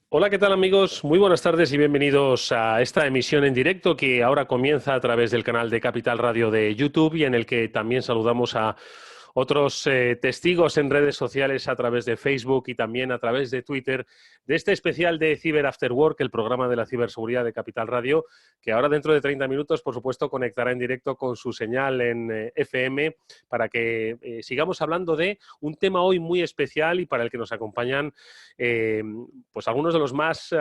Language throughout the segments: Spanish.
Hola, ¿qué tal amigos? Muy buenas tardes y bienvenidos a esta emisión en directo que ahora comienza a través del canal de Capital Radio de YouTube y en el que también saludamos a otros testigos en redes sociales a través de Facebook y también a través de Twitter de este especial de Cyber After Work, el programa de la ciberseguridad de Capital Radio, que ahora dentro de 30 minutos, por supuesto, conectará en directo con su señal en FM para que sigamos hablando de un tema hoy muy especial y para el que nos acompañan pues algunos de los más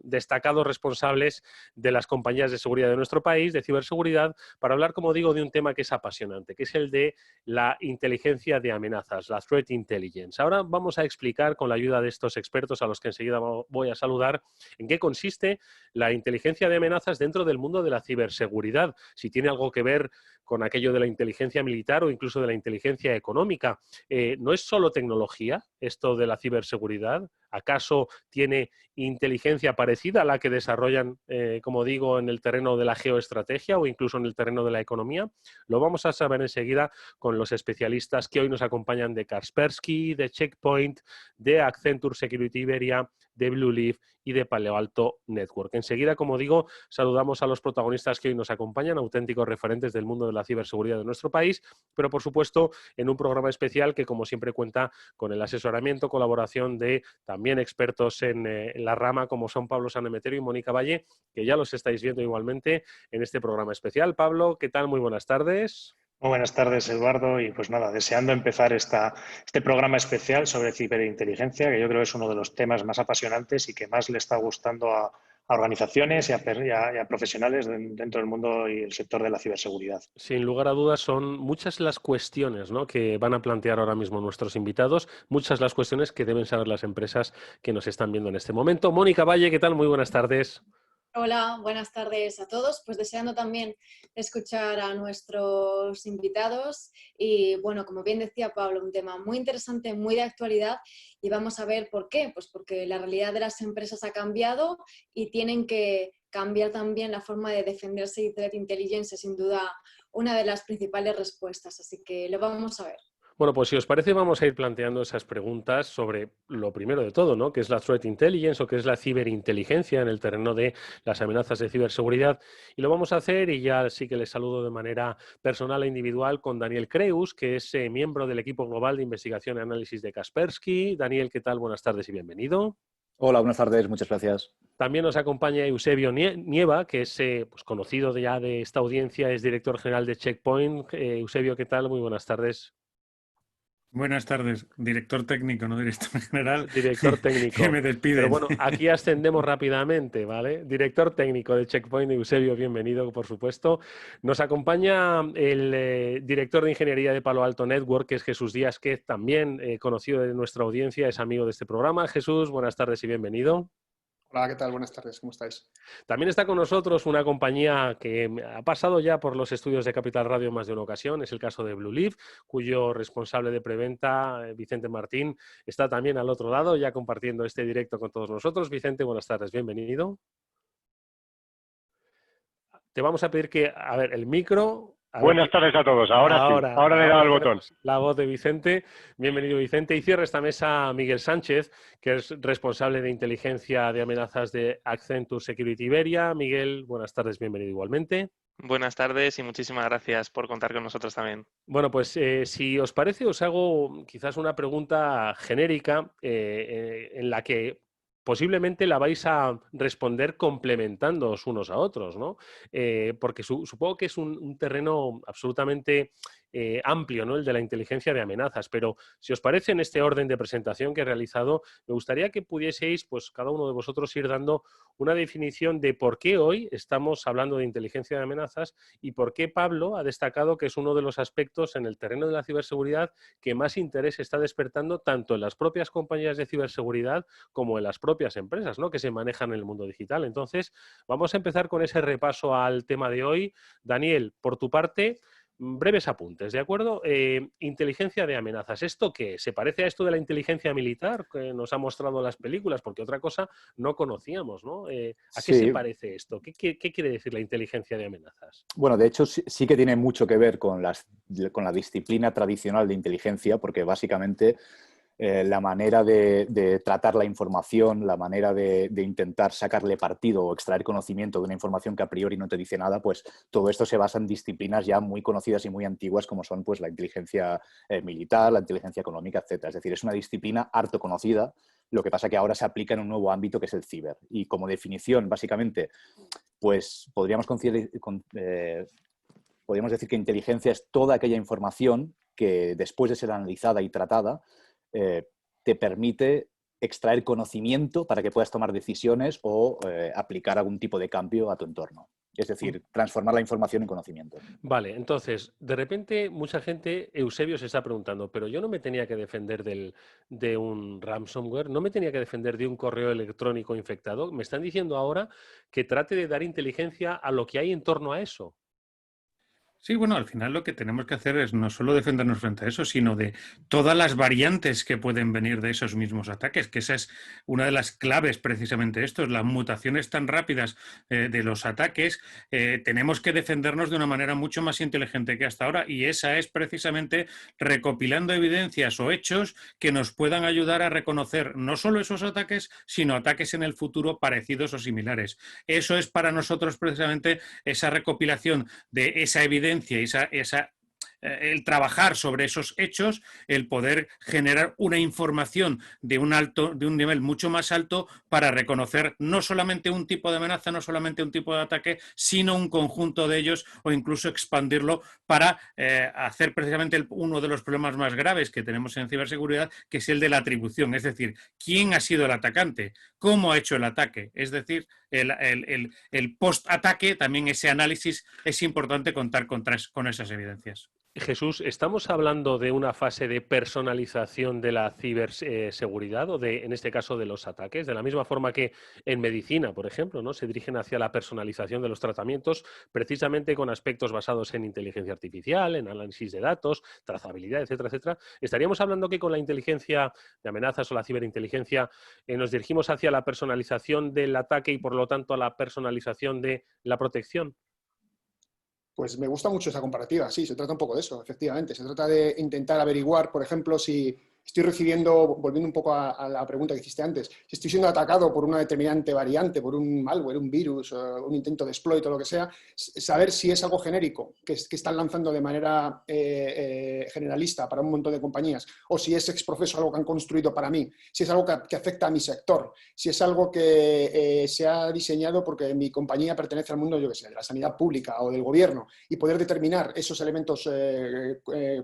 destacados responsables de las compañías de seguridad de nuestro país, de ciberseguridad, para hablar, como digo, de un tema que es apasionante, que es el de la inteligencia de amenazas, la threat intelligence. Ahora vamos a explicar, con la ayuda de estos expertos a los que enseguida voy a saludar, en qué consiste la inteligencia de amenazas dentro del mundo de la ciberseguridad, si tiene algo que ver con aquello de la inteligencia militar o incluso de la inteligencia económica. ¿No es solo tecnología esto de la ciberseguridad? ¿Acaso tiene inteligencia parecida a la que desarrollan, como digo, en el terreno de la geoestrategia o incluso en el terreno de la economía? Lo vamos a saber enseguida con los especialistas que hoy nos acompañan de Kaspersky, de Checkpoint, de Accenture Security Iberia, de Blueleaf y de Palo Alto Network. Enseguida, como digo, saludamos a los protagonistas que hoy nos acompañan, auténticos referentes del mundo de la ciberseguridad de nuestro país, pero por supuesto en un programa especial que, como siempre, cuenta con el asesoramiento, colaboración de también expertos en la rama como son Pablo Sanemeterio y Mónica Valle, que ya los estáis viendo igualmente en este programa especial. Pablo, ¿qué tal? Muy buenas tardes. Muy buenas tardes, Eduardo. Y pues nada, deseando empezar este programa especial sobre ciberinteligencia, que yo creo que es uno de los temas más apasionantes y que más le está gustando a organizaciones y a profesionales dentro del mundo y el sector de la ciberseguridad. Sin lugar a dudas, son muchas las cuestiones, ¿no?, que van a plantear ahora mismo nuestros invitados, muchas las cuestiones que deben saber las empresas que nos están viendo en este momento. Mónica Valle, ¿qué tal? Muy buenas tardes. Hola, buenas tardes a todos. Pues deseando también escuchar a nuestros invitados y bueno, como bien decía Pablo, un tema muy interesante, muy de actualidad y vamos a ver por qué. Pues porque la realidad de las empresas ha cambiado y tienen que cambiar también la forma de defenderse y Threat Intelligence es sin duda una de las principales respuestas, así que lo vamos a ver. Bueno, pues si os parece, vamos a ir planteando esas preguntas sobre lo primero de todo, ¿no?, que es la threat intelligence o qué es la ciberinteligencia en el terreno de las amenazas de ciberseguridad. Y lo vamos a hacer, y ya sí que les saludo de manera personal e individual, con Daniel Creus, que es miembro del equipo global de investigación y análisis de Kaspersky. Daniel, ¿qué tal? Buenas tardes y bienvenido. Hola, buenas tardes, muchas gracias. También nos acompaña Eusebio Nieva, que es pues conocido ya de esta audiencia, es director general de Checkpoint. Eusebio, ¿qué tal? Muy buenas tardes. Buenas tardes, director técnico, no director general, Director que técnico. me Pero despiden. bueno, aquí ascendemos rápidamente, ¿vale? Director técnico de Checkpoint, Eusebio, bienvenido, por supuesto. Nos acompaña el director de ingeniería de Palo Alto Network, que es Jesús Díaz, que también conocido de nuestra audiencia, es amigo de este programa. Jesús, buenas tardes y bienvenido. Hola, ¿qué tal? Buenas tardes, ¿cómo estáis? También está con nosotros una compañía que ha pasado ya por los estudios de Capital Radio más de una ocasión, es el caso de Blueleaf, cuyo responsable de preventa, Vicente Martín, está también al otro lado, ya compartiendo este directo con todos nosotros. Vicente, buenas tardes, bienvenido. Te vamos a pedir que, a ver, el micro... A ver, Buenas tardes a todos, ahora sí, ahora le he dado ahora el botón. tenemos la voz de Vicente. Bienvenido, Vicente. Y cierra esta mesa Miguel Sánchez, que es responsable de inteligencia de amenazas de Accenture Security Iberia. Miguel, buenas tardes, bienvenido igualmente. Buenas tardes y muchísimas gracias por contar con nosotros también. Bueno, pues si os parece, os hago quizás una pregunta genérica en la que posiblemente la vais a responder complementándoos unos a otros, ¿no? Porque supongo que es un terreno absolutamente amplio, ¿no?, el de la inteligencia de amenazas, pero si os parece, en este orden de presentación que he realizado, me gustaría que pudieseis, pues cada uno de vosotros, ir dando una definición de por qué hoy estamos hablando de inteligencia de amenazas y por qué Pablo ha destacado que es uno de los aspectos en el terreno de la ciberseguridad que más interés está despertando tanto en las propias compañías de ciberseguridad como en las propias empresas, ¿no?, que se manejan en el mundo digital. Entonces, vamos a empezar con ese repaso al tema de hoy. Daniel, por tu parte, breves apuntes, ¿de acuerdo? Inteligencia de amenazas. ¿Esto qué? ¿Se parece a esto de la inteligencia militar que nos ha mostrado las películas? Porque otra cosa no conocíamos, ¿no? ¿A qué se Sí, parece esto? ¿Qué quiere decir la inteligencia de amenazas? bueno, de hecho sí que tiene mucho que ver con la disciplina tradicional de inteligencia, porque básicamente la manera de tratar la información, la manera de intentar sacarle partido o extraer conocimiento de una información que a priori no te dice nada, pues todo esto se basa en disciplinas ya muy conocidas y muy antiguas como son pues la inteligencia militar, la inteligencia económica, etc. Es decir, es una disciplina harto conocida, lo que pasa que ahora se aplica en un nuevo ámbito que es el ciber. Y como definición, básicamente, pues podríamos decir que inteligencia es toda aquella información que después de ser analizada y tratada te permite extraer conocimiento para que puedas tomar decisiones o aplicar algún tipo de cambio a tu entorno. Es decir, transformar la información en conocimiento. Vale, entonces, de repente mucha gente, Eusebio se está preguntando, pero yo no me tenía que defender de un ransomware, no me tenía que defender de un correo electrónico infectado. Me están diciendo ahora que trate de dar inteligencia a lo que hay en torno a eso. Sí, bueno, al final lo que tenemos que hacer es no solo defendernos frente a eso, sino de todas las variantes que pueden venir de esos mismos ataques, que esa es una de las claves precisamente de esto, las mutaciones tan rápidas de los ataques, tenemos que defendernos de una manera mucho más inteligente que hasta ahora, y esa es precisamente recopilando evidencias o hechos que nos puedan ayudar a reconocer no solo esos ataques, sino ataques en el futuro parecidos o similares. Eso es para nosotros precisamente esa recopilación de esa evidencia y el trabajar sobre esos hechos, el poder generar una información de un nivel mucho más alto para reconocer no solamente un tipo de amenaza, no solamente un tipo de ataque, sino un conjunto de ellos o incluso expandirlo para hacer precisamente uno de los problemas más graves que tenemos en ciberseguridad, que es el de la atribución, es decir, ¿quién ha sido el atacante? ¿Cómo ha hecho el ataque? Es decir, el post-ataque, también ese análisis es importante contar con esas evidencias. Jesús, ¿estamos hablando de una fase de personalización de la ciberseguridad o en este caso, de los ataques? De la misma forma que en medicina, por ejemplo, ¿no? Se dirigen hacia la personalización de los tratamientos precisamente con aspectos basados en inteligencia artificial, en análisis de datos, trazabilidad, etcétera, etcétera. ¿Estaríamos hablando que con la inteligencia de amenazas o la ciberinteligencia nos dirigimos hacia la personalización del ataque y, por lo tanto, a la personalización de la protección? Pues me gusta mucho esa comparativa, sí, se trata un poco de eso, efectivamente. Se trata de intentar averiguar, por ejemplo, si estoy recibiendo, volviendo un poco a la pregunta que hiciste antes, si estoy siendo atacado por una determinante variante, por un malware, un virus, un intento de exploit o lo que sea, saber si es algo genérico, que están lanzando de manera generalista para un montón de compañías, o si es ex profeso algo que han construido para mí, si es algo que afecta a mi sector, si es algo que se ha diseñado porque mi compañía pertenece al mundo, yo qué sé, de la sanidad pública o del gobierno, y poder determinar esos elementos,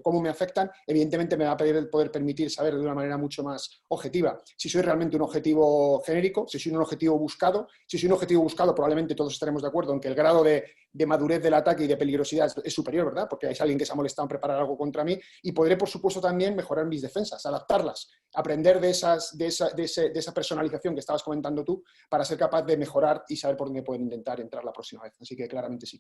cómo me afectan, evidentemente me va a poder permitir saber de una manera mucho más objetiva si soy realmente un objetivo genérico, si soy un objetivo buscado. Si soy un objetivo buscado, probablemente todos estaremos de acuerdo en que el grado de madurez del ataque y de peligrosidad es superior, ¿verdad? Porque hay alguien que se ha molestado en preparar algo contra mí, y podré, por supuesto, también mejorar mis defensas, adaptarlas, aprender de esa personalización que estabas comentando tú, para ser capaz de mejorar y saber por dónde pueden intentar entrar la próxima vez. Así que claramente sí.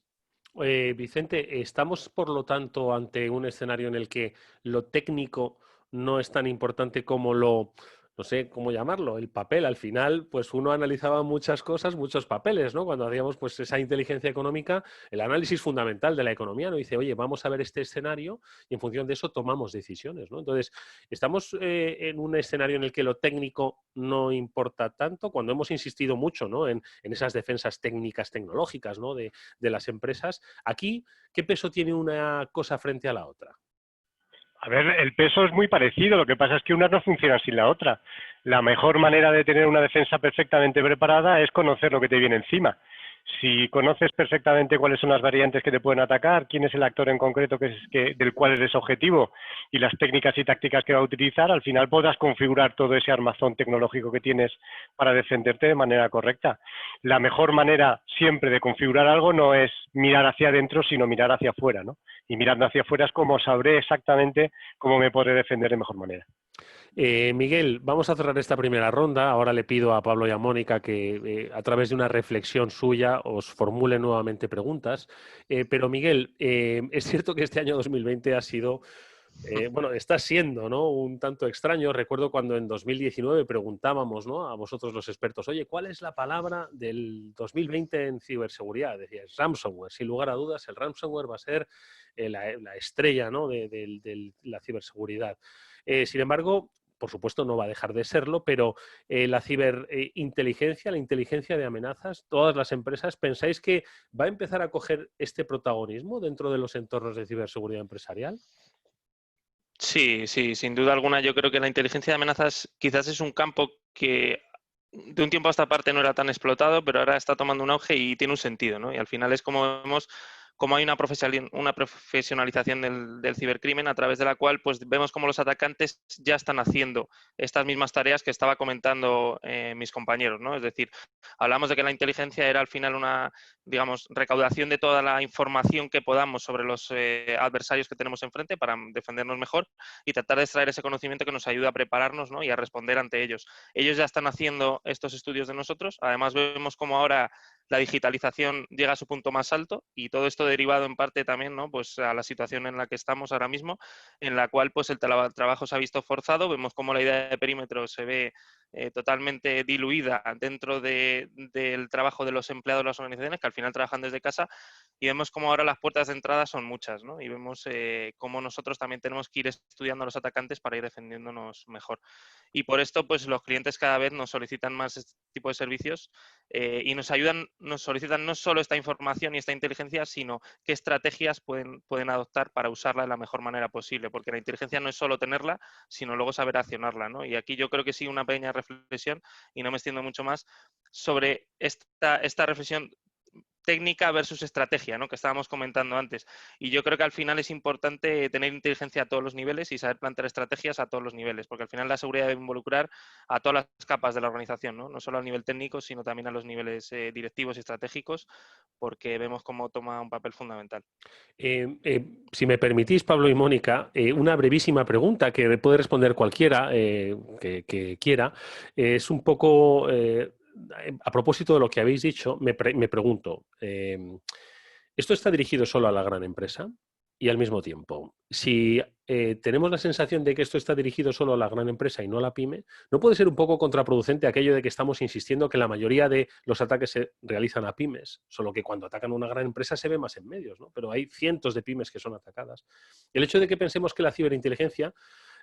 Vicente, ¿estamos por lo tanto ante un escenario en el que lo técnico no es tan importante como no sé cómo llamarlo, el papel? Al final, pues uno analizaba muchas cosas, muchos papeles, ¿no? Cuando hacíamos pues esa inteligencia económica, el análisis fundamental de la economía, ¿no? Dice, oye, vamos a ver este escenario y en función de eso tomamos decisiones, ¿no? Entonces, ¿estamos en un escenario en el que lo técnico no importa tanto? Cuando hemos insistido mucho, ¿no? en esas defensas técnicas, tecnológicas, ¿no? de las empresas. Aquí, ¿qué peso tiene una cosa frente a la otra? A ver, el peso es muy parecido, lo que pasa es que una no funciona sin la otra. La mejor manera de tener una defensa perfectamente preparada es conocer lo que te viene encima. Si conoces perfectamente cuáles son las variantes que te pueden atacar, quién es el actor en concreto del cual eres objetivo y las técnicas y tácticas que va a utilizar, al final podrás configurar todo ese armazón tecnológico que tienes para defenderte de manera correcta. La mejor manera siempre de configurar algo no es mirar hacia adentro, sino mirar hacia afuera, ¿no? Y mirando hacia afuera es como sabré exactamente cómo me podré defender de mejor manera. Miguel, vamos a cerrar esta primera ronda. Ahora le pido a Pablo y a Mónica que a través de una reflexión suya os formule nuevamente preguntas. Pero Miguel, es cierto que este año 2020 ha sido, bueno, está siendo, ¿no? Un tanto extraño. Recuerdo cuando en 2019 preguntábamos, ¿no? A vosotros los expertos, oye, ¿cuál es la palabra del 2020 en ciberseguridad? Decíais, ransomware. Sin lugar a dudas, el ransomware va a ser la estrella, ¿no? de la ciberseguridad. Sin embargo, por supuesto no va a dejar de serlo, pero la ciberinteligencia, la inteligencia de amenazas, todas las empresas, ¿pensáis que va a empezar a coger este protagonismo dentro de los entornos de ciberseguridad empresarial? Sí, sí, sin duda alguna. Yo creo que la inteligencia de amenazas quizás es un campo que de un tiempo a esta parte no era tan explotado, pero ahora está tomando un auge y tiene un sentido, ¿no? Y al final es como vemos cómo hay una profesionalización del cibercrimen a través de la cual pues vemos cómo los atacantes ya están haciendo estas mismas tareas que estaba comentando mis compañeros, ¿no? Es decir, hablamos de que la inteligencia era al final una, digamos, recaudación de toda la información que podamos sobre los adversarios que tenemos enfrente para defendernos mejor y tratar de extraer ese conocimiento que nos ayuda a prepararnos, ¿no? Y a responder ante ellos. Ellos ya están haciendo estos estudios de nosotros. Además vemos cómo ahora la digitalización llega a su punto más alto y todo esto derivado en parte también, ¿no? Pues a la situación en la que estamos ahora mismo, en la cual pues el trabajo se ha visto forzado. Vemos cómo la idea de perímetro se ve totalmente diluida dentro del trabajo de los empleados de las organizaciones, que al final trabajan desde casa, y vemos cómo ahora las puertas de entrada son muchas, ¿no? Y vemos cómo nosotros también tenemos que ir estudiando a los atacantes para ir defendiéndonos mejor. Y por esto, pues los clientes cada vez nos solicitan más este tipo de servicios y nos solicitan no solo esta información y esta inteligencia, sino qué estrategias pueden adoptar para usarla de la mejor manera posible, porque la inteligencia no es solo tenerla, sino luego saber accionarla, ¿no? Y aquí yo creo que sí una pequeña reflexión, y no me extiendo mucho más, sobre esta reflexión técnica versus estrategia, ¿no? Que estábamos comentando antes. Y yo creo que al final es importante tener inteligencia a todos los niveles y saber plantear estrategias a todos los niveles, porque al final la seguridad debe involucrar a todas las capas de la organización, ¿no? No solo al nivel técnico, sino también a los niveles directivos y estratégicos, porque vemos cómo toma un papel fundamental. Si me permitís, Pablo y Mónica, una brevísima pregunta que puede responder cualquiera que quiera. Es un poco... a propósito de lo que habéis dicho, me pregunto, ¿esto está dirigido solo a la gran empresa? Y al mismo tiempo, si tenemos la sensación de que esto está dirigido solo a la gran empresa y no a la pyme, ¿no puede ser un poco contraproducente aquello de que estamos insistiendo que la mayoría de los ataques se realizan a pymes? Solo que cuando atacan a una gran empresa se ve más en medios, ¿no? Pero hay cientos de pymes que son atacadas. El hecho de que pensemos que la ciberinteligencia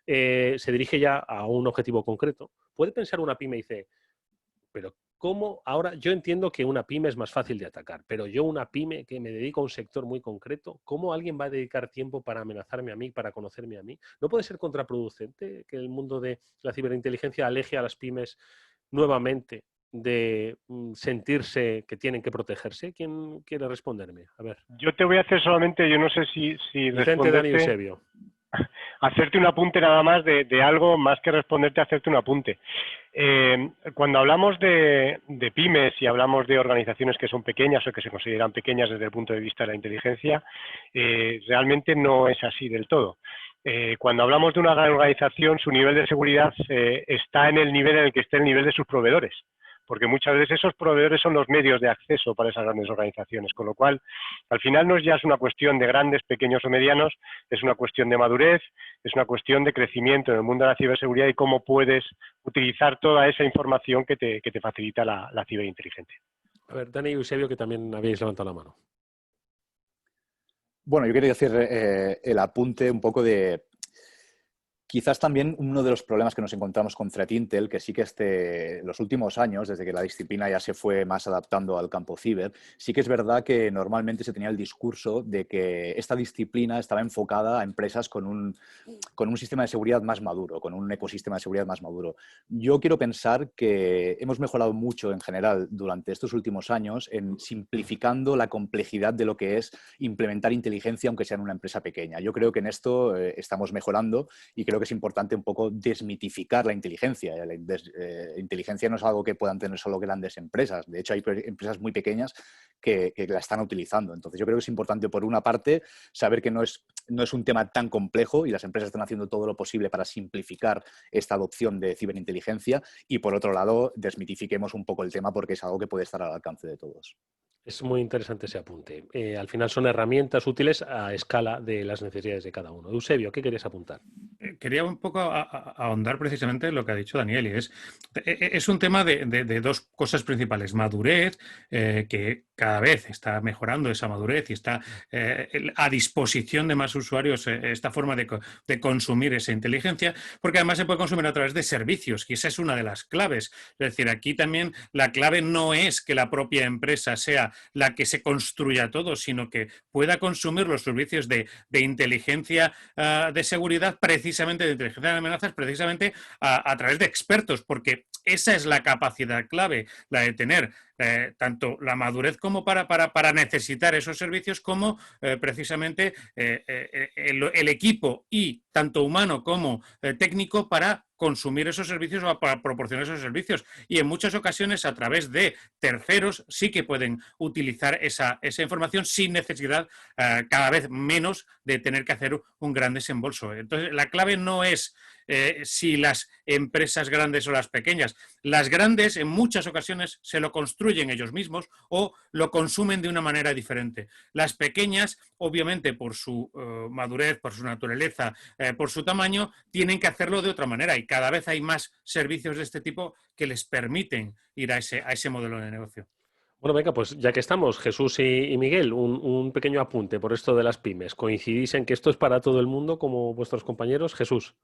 se dirige ya a un objetivo concreto, puede pensar una pyme y dice... Pero ¿cómo ahora? Yo entiendo que una pyme es más fácil de atacar, pero yo una pyme que me dedico a un sector muy concreto, ¿cómo alguien va a dedicar tiempo para amenazarme a mí, para conocerme a mí? ¿No puede ser contraproducente que el mundo de la ciberinteligencia aleje a las pymes nuevamente de sentirse que tienen que protegerse? ¿Quién quiere responderme? A ver. Yo te voy a hacer solamente, yo no sé si Vicente, Dani, Eusebio. Hacerte un apunte nada más de algo, más que responderte, hacerte un apunte. Cuando hablamos de pymes y hablamos de organizaciones que son pequeñas o que se consideran pequeñas desde el punto de vista de la inteligencia, realmente no es así del todo. Cuando hablamos de una gran organización, su nivel de seguridad está en el nivel en el que está el nivel de sus proveedores, porque muchas veces esos proveedores son los medios de acceso para esas grandes organizaciones, con lo cual, al final no ya es una cuestión de grandes, pequeños o medianos, es una cuestión de madurez, es una cuestión de crecimiento en el mundo de la ciberseguridad y cómo puedes utilizar toda esa información que te facilita la ciberinteligencia. A ver, Dani y Eusebio, que también habéis levantado la mano. Bueno, yo quería hacer el apunte un poco de... Quizás también uno de los problemas que nos encontramos con Threat Intel, que sí que los últimos años, desde que la disciplina ya se fue más adaptando al campo ciber, sí que es verdad que normalmente se tenía el discurso de que esta disciplina estaba enfocada a empresas con un sistema de seguridad más maduro, con un ecosistema de seguridad más maduro. Yo quiero pensar que hemos mejorado mucho en general durante estos últimos años en simplificando la complejidad de lo que es implementar inteligencia, aunque sea en una empresa pequeña. Yo creo que en esto estamos mejorando y creo que es importante un poco desmitificar la inteligencia. La inteligencia no es algo que puedan tener solo grandes empresas. De hecho, hay empresas muy pequeñas que la están utilizando. Entonces, yo creo que es importante, por una parte, saber que no es un tema tan complejo y las empresas están haciendo todo lo posible para simplificar esta adopción de ciberinteligencia y, por otro lado, desmitifiquemos un poco el tema porque es algo que puede estar al alcance de todos. Es muy interesante ese apunte. Al final son herramientas útiles a escala de las necesidades de cada uno. Eusebio, ¿qué querías apuntar? Quería un poco ahondar precisamente en lo que ha dicho Daniel, y es un tema de dos cosas principales. Madurez, que cada vez está mejorando esa madurez y está a disposición de más usuarios esta forma de consumir esa inteligencia, porque además se puede consumir a través de servicios, y esa es una de las claves. Es decir, aquí también la clave no es que la propia empresa sea la que se construya todo, sino que pueda consumir los servicios de inteligencia de seguridad, precisamente de inteligencia de amenazas, precisamente a través de expertos, porque esa es la capacidad clave, la de tener tanto la madurez como para necesitar esos servicios, como precisamente el equipo, y tanto humano como técnico, para consumir esos servicios o para proporcionar esos servicios. Y en muchas ocasiones, a través de terceros, sí que pueden utilizar esa información sin necesidad, cada vez menos, de tener que hacer un gran desembolso. Entonces, la clave no es si las empresas grandes o las pequeñas. Las grandes, en muchas ocasiones, se lo construyen ellos mismos o lo consumen de una manera diferente. Las pequeñas, obviamente, por su madurez, por su naturaleza, por su tamaño, tienen que hacerlo de otra manera, y cada vez hay más servicios de este tipo que les permiten ir a ese modelo de negocio. Bueno, venga, pues ya que estamos, Jesús y Miguel, un pequeño apunte por esto de las pymes. ¿Coincidís en que esto es para todo el mundo, como vuestros compañeros? Jesús.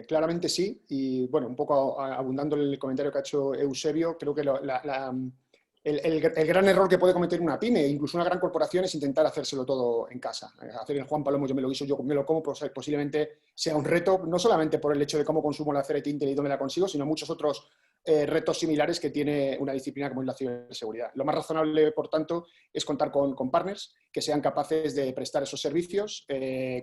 Claramente sí, y bueno, un poco abundando en el comentario que ha hecho Eusebio, creo que el gran error que puede cometer una pyme, incluso una gran corporación, es intentar hacérselo todo en casa. Hacer el Juan Palomo, yo me lo guiso, yo me lo como, posiblemente sea un reto, no solamente por el hecho de cómo consumo la Threat Intel y dónde la consigo, sino muchos otros retos similares que tiene una disciplina como es la ciberseguridad. Lo más razonable, por tanto, es contar con partners que sean capaces de prestar esos servicios,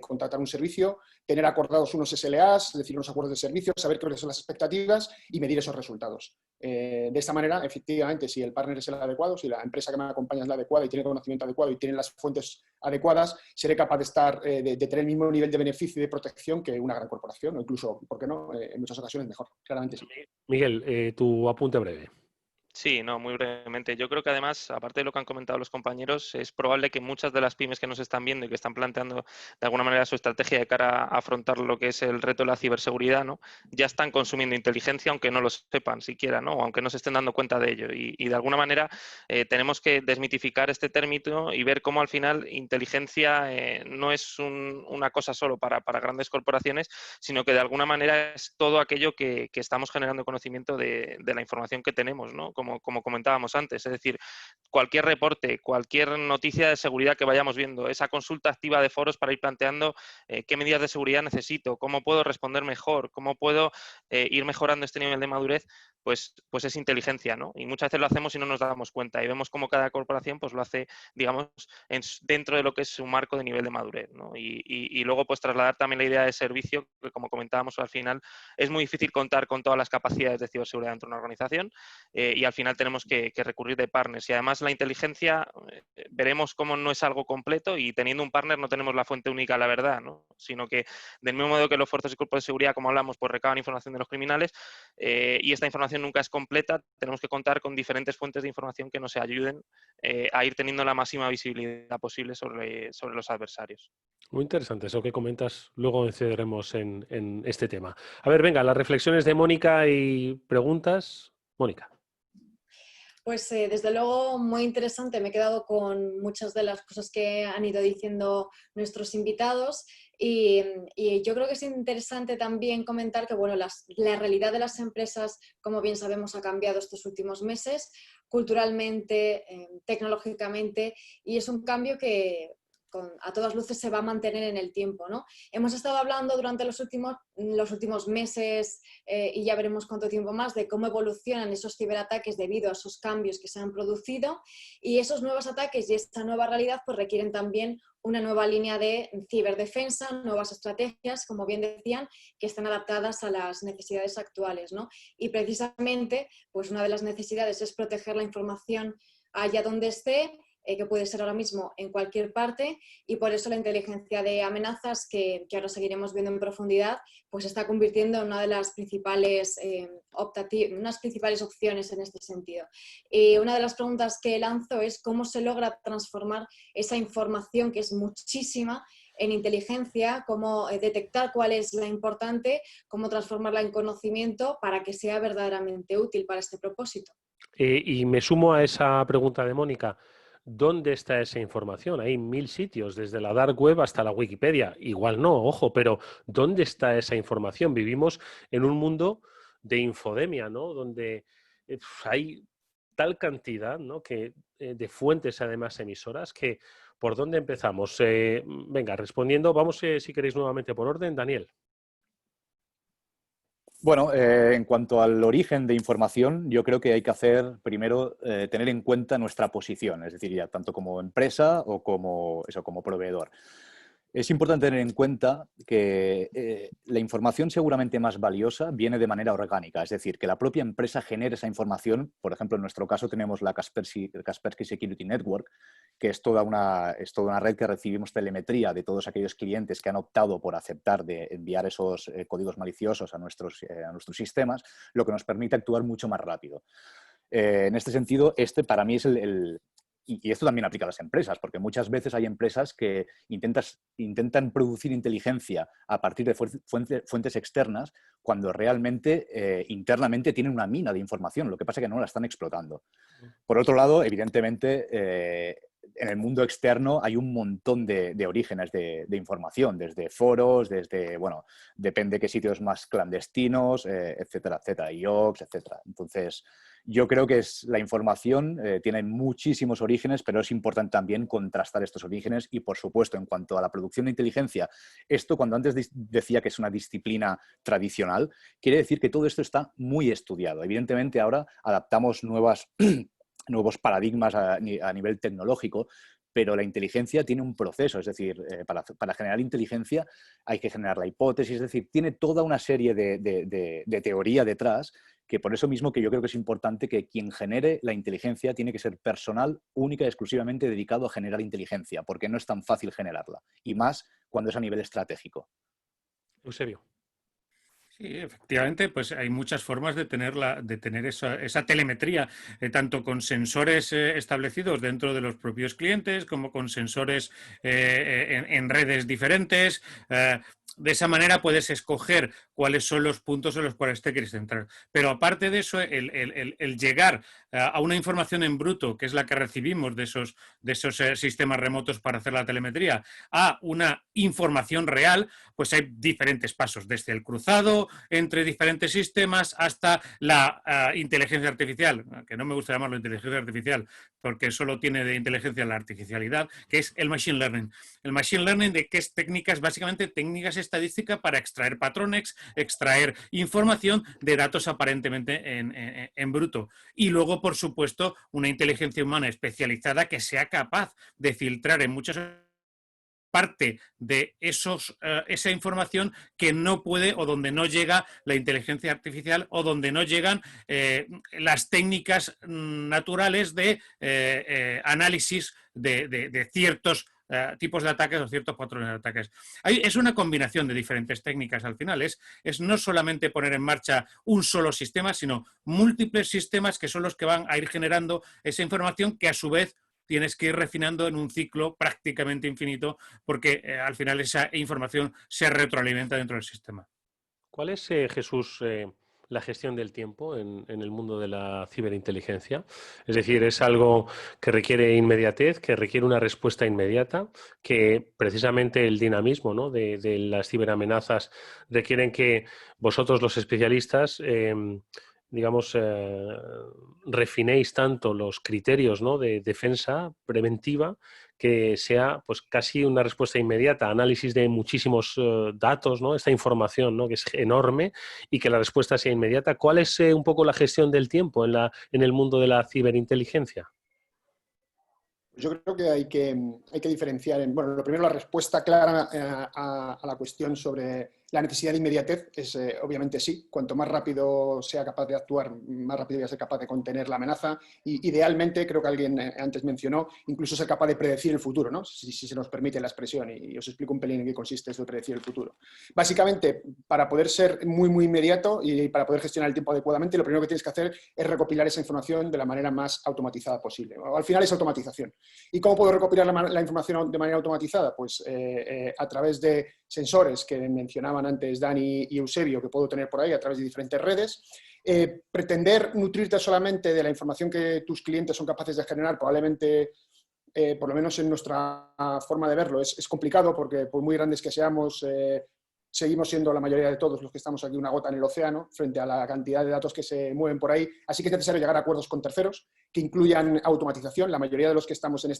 contratar un servicio, tener acordados unos SLAs, es decir, unos acuerdos de servicio, saber cuáles son las expectativas y medir esos resultados. De esta manera, efectivamente, si el partner es el adecuado, si la empresa que me acompaña es la adecuada y tiene el conocimiento adecuado y tiene las fuentes adecuadas, seré capaz de tener el mismo nivel de beneficio y de protección que una gran corporación, o incluso, ¿por qué no?, en muchas ocasiones mejor, claramente sí. Miguel, tu apunte breve. Sí, no, muy brevemente. Yo creo que además, aparte de lo que han comentado los compañeros, es probable que muchas de las pymes que nos están viendo y que están planteando de alguna manera su estrategia de cara a afrontar lo que es el reto de la ciberseguridad, ¿no?, ya están consumiendo inteligencia, aunque no lo sepan siquiera, ¿no?, o aunque no se estén dando cuenta de ello. Y de alguna manera tenemos que desmitificar este término y ver cómo al final inteligencia no es una cosa solo para grandes corporaciones, sino que de alguna manera es todo aquello que estamos generando conocimiento de la información que tenemos, ¿no?, como comentábamos antes. Es decir, cualquier reporte, cualquier noticia de seguridad que vayamos viendo, esa consulta activa de foros para ir planteando qué medidas de seguridad necesito, cómo puedo responder mejor, cómo puedo ir mejorando este nivel de madurez, pues es inteligencia, ¿no? Y muchas veces lo hacemos y no nos damos cuenta, y vemos cómo cada corporación pues lo hace, digamos, dentro de lo que es su marco de nivel de madurez, ¿no? Y luego pues trasladar también la idea de servicio, que como comentábamos al final, es muy difícil contar con todas las capacidades de ciberseguridad dentro de una organización, y al final tenemos que recurrir de partners. Y además la inteligencia, veremos cómo no es algo completo, y teniendo un partner no tenemos la fuente única de la verdad, ¿no?, sino que del mismo modo que los fuerzas y cuerpos de seguridad, como hablamos, pues recaban información de los criminales, y esta información nunca es completa, tenemos que contar con diferentes fuentes de información que nos ayuden a ir teniendo la máxima visibilidad posible sobre los adversarios. Muy interesante eso que comentas. Luego incidiremos en este tema. A ver, venga, las reflexiones de Mónica y preguntas. Mónica. Pues desde luego muy interesante, me he quedado con muchas de las cosas que han ido diciendo nuestros invitados, y yo creo que es interesante también comentar que bueno, la realidad de las empresas, como bien sabemos, ha cambiado estos últimos meses, culturalmente, tecnológicamente, y es un cambio que a todas luces se va a mantener en el tiempo, ¿no? Hemos estado hablando durante los últimos meses, y ya veremos cuánto tiempo más, de cómo evolucionan esos ciberataques debido a esos cambios que se han producido, y esos nuevos ataques y esta nueva realidad pues requieren también una nueva línea de ciberdefensa, nuevas estrategias, como bien decían, que están adaptadas a las necesidades actuales, ¿no? Y precisamente pues una de las necesidades es proteger la información allá donde esté, que puede ser ahora mismo en cualquier parte, y por eso la inteligencia de amenazas, que ahora seguiremos viendo en profundidad, pues se está convirtiendo en una de las principales opciones en este sentido. Una de las preguntas que lanzo es cómo se logra transformar esa información, que es muchísima, en inteligencia, cómo detectar cuál es la importante, cómo transformarla en conocimiento para que sea verdaderamente útil para este propósito. Y me sumo a esa pregunta de Mónica. ¿Dónde está esa información? Hay 1000 sitios, desde la dark web hasta la Wikipedia. Igual no, ojo, pero ¿dónde está esa información? Vivimos en un mundo de infodemia, ¿no? Donde hay tal cantidad, ¿no? De fuentes, además, emisoras, que ¿por dónde empezamos? Venga, respondiendo, vamos, si queréis, nuevamente por orden. Daniel. Bueno, en cuanto al origen de información, yo creo que hay que hacer primero tener en cuenta nuestra posición, es decir, ya tanto como empresa o como proveedor. Es importante tener en cuenta que la información seguramente más valiosa viene de manera orgánica, es decir, que la propia empresa genere esa información. Por ejemplo, en nuestro caso tenemos la Kaspersky Security Network, que es toda una red que recibimos telemetría de todos aquellos clientes que han optado por aceptar de enviar esos códigos maliciosos a nuestros sistemas, lo que nos permite actuar mucho más rápido. En este sentido, para mí es y esto también aplica a las empresas, porque muchas veces hay empresas que intentan producir inteligencia a partir de fuentes externas cuando realmente internamente tienen una mina de información, lo que pasa es que no la están explotando. Por otro lado, evidentemente, en el mundo externo hay un montón de orígenes de información, desde foros, bueno, depende qué sitios más clandestinos, etcétera, etcétera, IOCs, etcétera. Entonces, yo creo que la información tiene muchísimos orígenes, pero es importante también contrastar estos orígenes y, por supuesto, en cuanto a la producción de inteligencia, esto cuando antes decía que es una disciplina tradicional, quiere decir que todo esto está muy estudiado. Evidentemente, ahora adaptamos nuevos paradigmas a nivel tecnológico, pero la inteligencia tiene un proceso, es decir, para generar inteligencia hay que generar la hipótesis, es decir, tiene toda una serie de teoría detrás, que por eso mismo que yo creo que es importante que quien genere la inteligencia tiene que ser personal única y exclusivamente dedicado a generar inteligencia, porque no es tan fácil generarla, y más cuando es a nivel estratégico. Eusebio. Sí, efectivamente, pues hay muchas formas de tener esa telemetría, tanto con sensores establecidos dentro de los propios clientes, como con sensores en redes diferentes. De esa manera puedes escoger cuáles son los puntos en los cuales te quieres centrar. Pero aparte de eso, el llegar a una información en bruto, que es la que recibimos de esos sistemas remotos para hacer la telemetría, a una información real, pues hay diferentes pasos, desde el cruzado entre diferentes sistemas hasta la inteligencia artificial, que no me gusta llamarlo inteligencia artificial porque solo tiene de inteligencia la artificialidad, que es el machine learning. El machine learning, de que es básicamente técnicas estadísticas para extraer patrones, extraer información de datos aparentemente en bruto. Y luego, por supuesto, una inteligencia humana especializada que sea capaz de filtrar en muchas parte de esa información que no puede o donde no llega la inteligencia artificial o donde no llegan las técnicas naturales de análisis de ciertos tipos de ataques o ciertos patrones de ataques. Es una combinación de diferentes técnicas al final. Es no solamente poner en marcha un solo sistema, sino múltiples sistemas que son los que van a ir generando esa información que a su vez tienes que ir refinando en un ciclo prácticamente infinito porque al final esa información se retroalimenta dentro del sistema. ¿Cuál es, Jesús, la gestión del tiempo en el mundo de la ciberinteligencia? Es decir, es algo que requiere inmediatez, que requiere una respuesta inmediata, que precisamente el dinamismo, ¿no?, de las ciberamenazas requieren que vosotros, los especialistas, digamos, refinéis tanto los criterios, ¿no?, de defensa preventiva, que sea pues casi una respuesta inmediata, análisis de muchísimos datos, ¿no?, esta información, ¿no?, que es enorme, y que la respuesta sea inmediata. ¿Cuál es un poco la gestión del tiempo en el mundo de la ciberinteligencia? Yo creo que hay que diferenciar bueno, lo primero, la respuesta clara a la cuestión sobre la necesidad de inmediatez es obviamente sí. Cuanto más rápido sea capaz de actuar, más rápido voy a ser capaz de contener la amenaza. Y idealmente, creo que alguien antes mencionó, incluso ser capaz de predecir el futuro, ¿no? Si se nos permite la expresión. Y os explico un pelín en qué consiste esto de predecir el futuro. Básicamente, para poder ser muy, muy inmediato y para poder gestionar el tiempo adecuadamente, lo primero que tienes que hacer es recopilar esa información de la manera más automatizada posible. Al final es automatización. ¿Y cómo puedo recopilar la información de manera automatizada? Pues a través de sensores que mencionaban antes Dani y Eusebio, que puedo tener por ahí a través de diferentes redes. Pretender nutrirte solamente de la información que tus clientes son capaces de generar, probablemente, por lo menos en nuestra forma de verlo, es complicado, porque por muy grandes que seamos, seguimos siendo la mayoría de todos los que estamos aquí una gota en el océano frente a la cantidad de datos que se mueven por ahí. Así que es necesario llegar a acuerdos con terceros que incluyan automatización. La mayoría de los que estamos en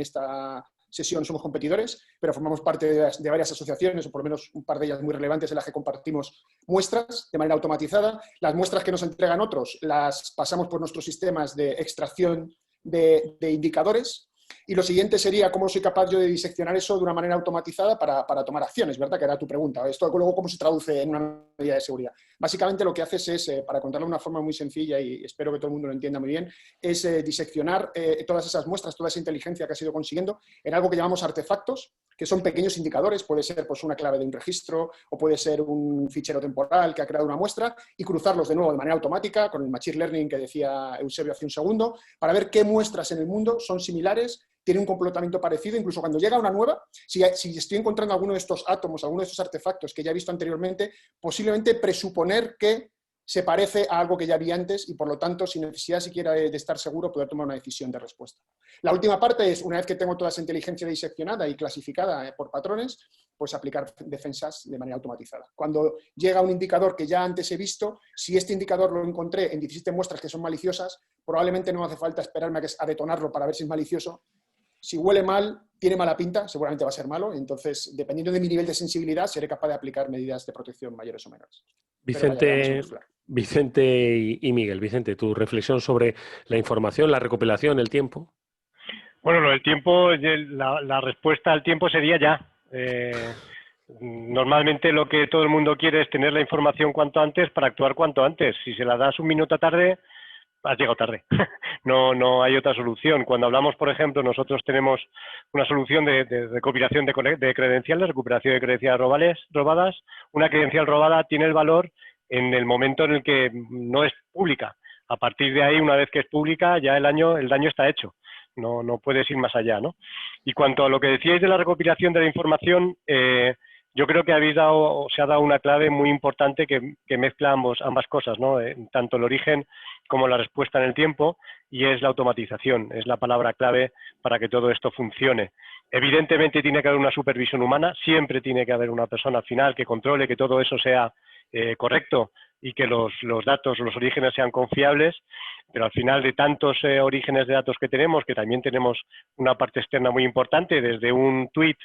esta sesión somos competidores, pero formamos parte de varias asociaciones, o por lo menos un par de ellas muy relevantes, en las que compartimos muestras de manera automatizada. Las muestras que nos entregan otros las pasamos por nuestros sistemas de extracción de indicadores. Y lo siguiente sería cómo soy capaz yo de diseccionar eso de una manera automatizada para tomar acciones, ¿verdad? Que era tu pregunta. Esto luego, ¿cómo se traduce en una medida de seguridad? Básicamente lo que haces es, para contarlo de una forma muy sencilla, y espero que todo el mundo lo entienda muy bien, es diseccionar todas esas muestras, toda esa inteligencia que has ido consiguiendo en algo que llamamos artefactos, que son pequeños indicadores. Puede ser pues, una clave de un registro, o puede ser un fichero temporal que ha creado una muestra, y cruzarlos de nuevo de manera automática con el Machine Learning que decía Eusebio hace un segundo, para ver qué muestras en el mundo son similares, tienen un comportamiento parecido. Incluso cuando llega una nueva, si estoy encontrando alguno de estos átomos, alguno de estos artefactos que ya he visto anteriormente, posiblemente presuponer que se parece a algo que ya vi antes, y por lo tanto, sin necesidad siquiera de estar seguro, poder tomar una decisión de respuesta. La última parte es, una vez que tengo toda esa inteligencia diseccionada y clasificada por patrones, pues aplicar defensas de manera automatizada. Cuando llega un indicador que ya antes he visto, si este indicador lo encontré en 17 muestras que son maliciosas, probablemente no hace falta esperarme a detonarlo para ver si es malicioso. Si huele mal, tiene mala pinta, seguramente va a ser malo. Entonces, dependiendo de mi nivel de sensibilidad, seré capaz de aplicar medidas de protección mayores o menores. Vicente y Miguel. Vicente, tu reflexión sobre la información, la recopilación, el tiempo. Bueno, lo del tiempo, la respuesta al tiempo sería ya. Normalmente lo que todo el mundo quiere es tener la información cuanto antes para actuar cuanto antes. Si se la das un minuto tarde, has llegado tarde. No hay otra solución. Cuando hablamos, por ejemplo, nosotros tenemos una solución de recopilación de credenciales, recuperación de credenciales robadas. Una credencial robada tiene el valor en el momento en el que no es pública. A partir de ahí, una vez que es pública, ya el daño está hecho. No puedes ir más allá, ¿no? Y cuanto a lo que decíais de la recopilación de la información, yo creo que se ha dado una clave muy importante que mezcla ambas cosas, ¿no? Tanto el origen como la respuesta en el tiempo, y es la automatización. Es la palabra clave para que todo esto funcione. Evidentemente tiene que haber una supervisión humana, siempre tiene que haber una persona al final que controle que todo eso sea correcto y que los datos, los orígenes sean confiables, pero al final de tantos orígenes de datos que también tenemos una parte externa muy importante, desde un tweet